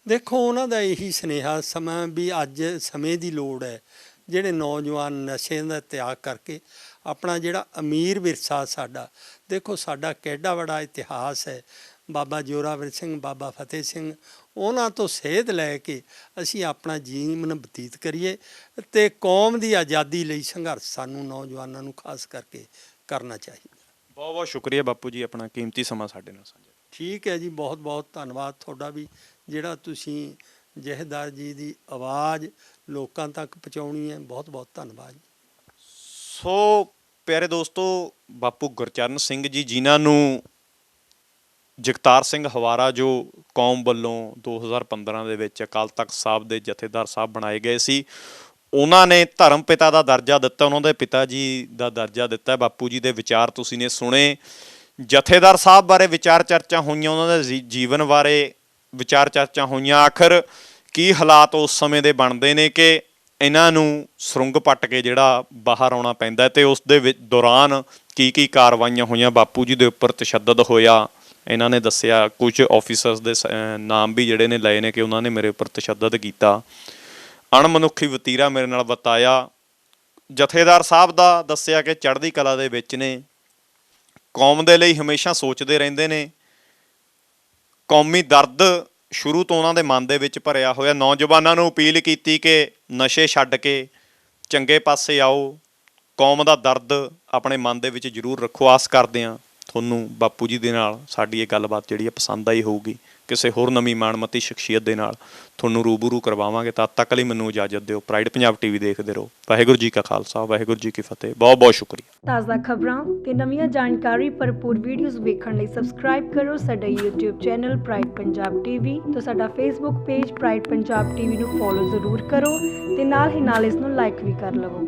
ਦੇਖੋ, ਉਹਨਾਂ ਦਾ ਇਹੀ ਸੁਨੇਹਾ ਸਮਾਂ ਵੀ ਅੱਜ ਸਮੇਂ ਦੀ ਲੋੜ ਹੈ। ਜਿਹੜੇ ਨੌਜਵਾਨ ਨਸ਼ੇ ਦਾ ਤਿਆਗ ਕਰਕੇ ਆਪਣਾ ਜਿਹੜਾ ਅਮੀਰ ਵਿਰਸਾ ਸਾਡਾ, ਦੇਖੋ ਸਾਡਾ ਕਿੱਡਾ ਵੱਡਾ ਇਤਿਹਾਸ ਹੈ। ਬਾਬਾ ਜੋਰਾਵਰ ਸਿੰਘ, ਬਾਬਾ ਫਤਿਹ ਸਿੰਘ, ਉਹਨਾਂ ਤੋਂ ਸੇਧ ਲੈ ਕੇ ਅਸੀਂ ਆਪਣਾ ਜੀਵਨ ਬਤੀਤ ਕਰੀਏ ਅਤੇ ਕੌਮ ਦੀ ਆਜ਼ਾਦੀ ਲਈ ਸੰਘਰਸ਼ ਸਾਨੂੰ ਨੌਜਵਾਨਾਂ ਨੂੰ ਖਾਸ ਕਰਕੇ ਕਰਨਾ ਚਾਹੀਦਾ। ਬਹੁਤ ਬਹੁਤ ਸ਼ੁਕਰੀਆ ਬਾਪੂ ਜੀ, ਆਪਣਾ ਕੀਮਤੀ ਸਮਾਂ ਸਾਡੇ ਨਾਲ ਸਾਂਝਾ। ਠੀਕ ਹੈ ਜੀ, ਬਹੁਤ ਬਹੁਤ ਧੰਨਵਾਦ ਤੁਹਾਡਾ ਵੀ, ਜਿਹੜਾ ਤੁਸੀਂ ਜਥੇਦਾਰ ਜੀ ਦੀ ਆਵਾਜ਼ ਲੋਕਾਂ ਤੱਕ ਪਹੁੰਚਾਉਣੀ ਹੈ। ਬਹੁਤ ਬਹੁਤ ਧੰਨਵਾਦ ਜੀ। ਸੋ ਪਿਆਰੇ ਦੋਸਤੋ, ਬਾਪੂ ਗੁਰਚਰਨ ਸਿੰਘ ਜੀ ਜਿਨ੍ਹਾਂ ਨੂੰ ਜਗਤਾਰ ਸਿੰਘ ਹਵਾਰਾ ਜੋ ਕੌਮ ਵੱਲੋਂ 2015 ਦੇ ਵਿੱਚ ਅਕਾਲ ਤਖਤ ਸਾਹਿਬ ਦੇ ਜਥੇਦਾਰ ਸਾਹਿਬ ਬਣਾਏ ਗਏ ਸੀ, ਉਹਨਾਂ ਨੇ ਧਰਮ ਪਿਤਾ ਦਾ ਦਰਜਾ ਦਿੱਤਾ, ਉਹਨਾਂ ਦੇ ਪਿਤਾ ਜੀ ਦਾ ਦਰਜਾ ਦਿੱਤਾ। ਬਾਪੂ ਜੀ ਦੇ ਵਿਚਾਰ ਤੁਸੀਂ ਨੇ ਸੁਣੇ, ਜਥੇਦਾਰ ਸਾਹਿਬ ਬਾਰੇ ਵਿਚਾਰ ਚਰਚਾ ਹੋਈਆਂ, ਉਹਨਾਂ ਦੇ ਜੀਵਨ ਬਾਰੇ ਵਿਚਾਰ ਚਰਚਾ ਹੋਈਆਂ। ਆਖਰ ਕੀ ਹਾਲਾਤ ਉਸ ਸਮੇਂ ਦੇ ਬਣਦੇ ਨੇ ਕਿ ਇਹਨਾਂ ਨੂੰ ਸੁਰੰਗ ਪੱਟ ਕੇ ਜਿਹੜਾ ਬਾਹਰ ਆਉਣਾ ਪੈਂਦਾ, ਅਤੇ ਉਸ ਦੇ ਵਿੱਚ ਦੌਰਾਨ ਕੀ ਕੀ ਕਾਰਵਾਈਆਂ ਹੋਈਆਂ, ਬਾਪੂ ਜੀ ਦੇ ਉੱਪਰ ਤਸ਼ੱਦਦ ਹੋਇਆ। ਇਹਨਾਂ ਨੇ ਦੱਸਿਆ ਕੁਝ ਆਫਿਸਰਸ ਦੇ ਨਾਮ ਵੀ ਜਿਹੜੇ ਨੇ ਲਏ ਨੇ ਕਿ ਉਹਨਾਂ ਨੇ ਮੇਰੇ ਉੱਪਰ ਤਸ਼ੱਦਦ ਕੀਤਾ, ਅਣਮਨੁੱਖੀ ਵਤੀਰਾ ਮੇਰੇ ਨਾਲ ਵਰਤਾਇਆ। ਜਥੇਦਾਰ ਸਾਹਿਬ ਦਾ ਦੱਸਿਆ ਕਿ ਚੜ੍ਹਦੀ ਕਲਾ ਦੇ ਵਿੱਚ ਨੇ, ਕੌਮ ਦੇ ਲਈ ਹਮੇਸ਼ਾ ਸੋਚਦੇ ਰਹਿੰਦੇ ਨੇ, ਕੌਮੀ ਦਰਦ ਸ਼ੁਰੂ ਤੋਂ ਉਹਨਾਂ ਦੇ ਮਨ ਦੇ ਵਿੱਚ ਭਰਿਆ ਹੋਇਆ। ਨੌਜਵਾਨਾਂ ਨੂੰ ਅਪੀਲ ਕੀਤੀ ਕਿ ਨਸ਼ੇ ਛੱਡ ਕੇ ਚੰਗੇ ਪਾਸੇ ਆਓ, ਕੌਮ ਦਾ ਦਰਦ ਆਪਣੇ ਮਨ ਦੇ ਵਿੱਚ ਜ਼ਰੂਰ ਰੱਖੋ। ਆਸ ਕਰਦੇ ਹਾਂ ਤੁਹਾਨੂੰ ਬਾਪੂ ਜੀ ਦੇ ਨਾਲ ਸਾਡੀ ਇਹ ਗੱਲਬਾਤ ਜਿਹੜੀ ਹੈ ਪਸੰਦ ਆਈ ਹੋਊਗੀ। ਕਿਸੇ ਹੋਰ ਨਵੀਂ ਮਾਣਮੱਤੀ ਸ਼ਖਸੀਅਤ ਦੇ ਨਾਲ ਤੁਹਾਨੂੰ ਰੂਬਰੂ ਕਰਵਾਵਾਂਗੇ। ਤਦ ਤੱਕ ਲਈ ਮੈਨੂੰ ਇਜਾਜ਼ਤ ਦਿਓ। ਪ੍ਰਾਈਡ ਪੰਜਾਬ ਟੀਵੀ ਦੇਖਦੇ ਰਹੋ। ਵਾਹਿਗੁਰੂ ਜੀ ਕਾ ਖਾਲਸਾ, ਵਾਹਿਗੁਰੂ ਜੀ ਕੀ ਫਤਿਹ। ਬਹੁਤ ਬਹੁਤ ਸ਼ੁਕਰੀਆ। ਤਾਜ਼ਾ ਖਬਰਾਂ ਤੇ ਨਵੀਆਂ ਜਾਣਕਾਰੀ ਭਰਪੂਰ ਵੀਡੀਓਜ਼ ਵੇਖਣ ਲਈ ਸਬਸਕ੍ਰਾਈਬ ਕਰੋ ਸਾਡਾ YouTube channel pride Punjab TV ਤੇ ਸਾਡਾ Facebook page pride Punjab TV ਨੂੰ ਫੋਲੋ ਜ਼ਰੂਰ ਕਰੋ ਤੇ ਨਾਲ ਹੀ ਨਾਲ ਇਸ ਨੂੰ ਲਾਈਕ ਵੀ ਕਰ ਲਵੋ।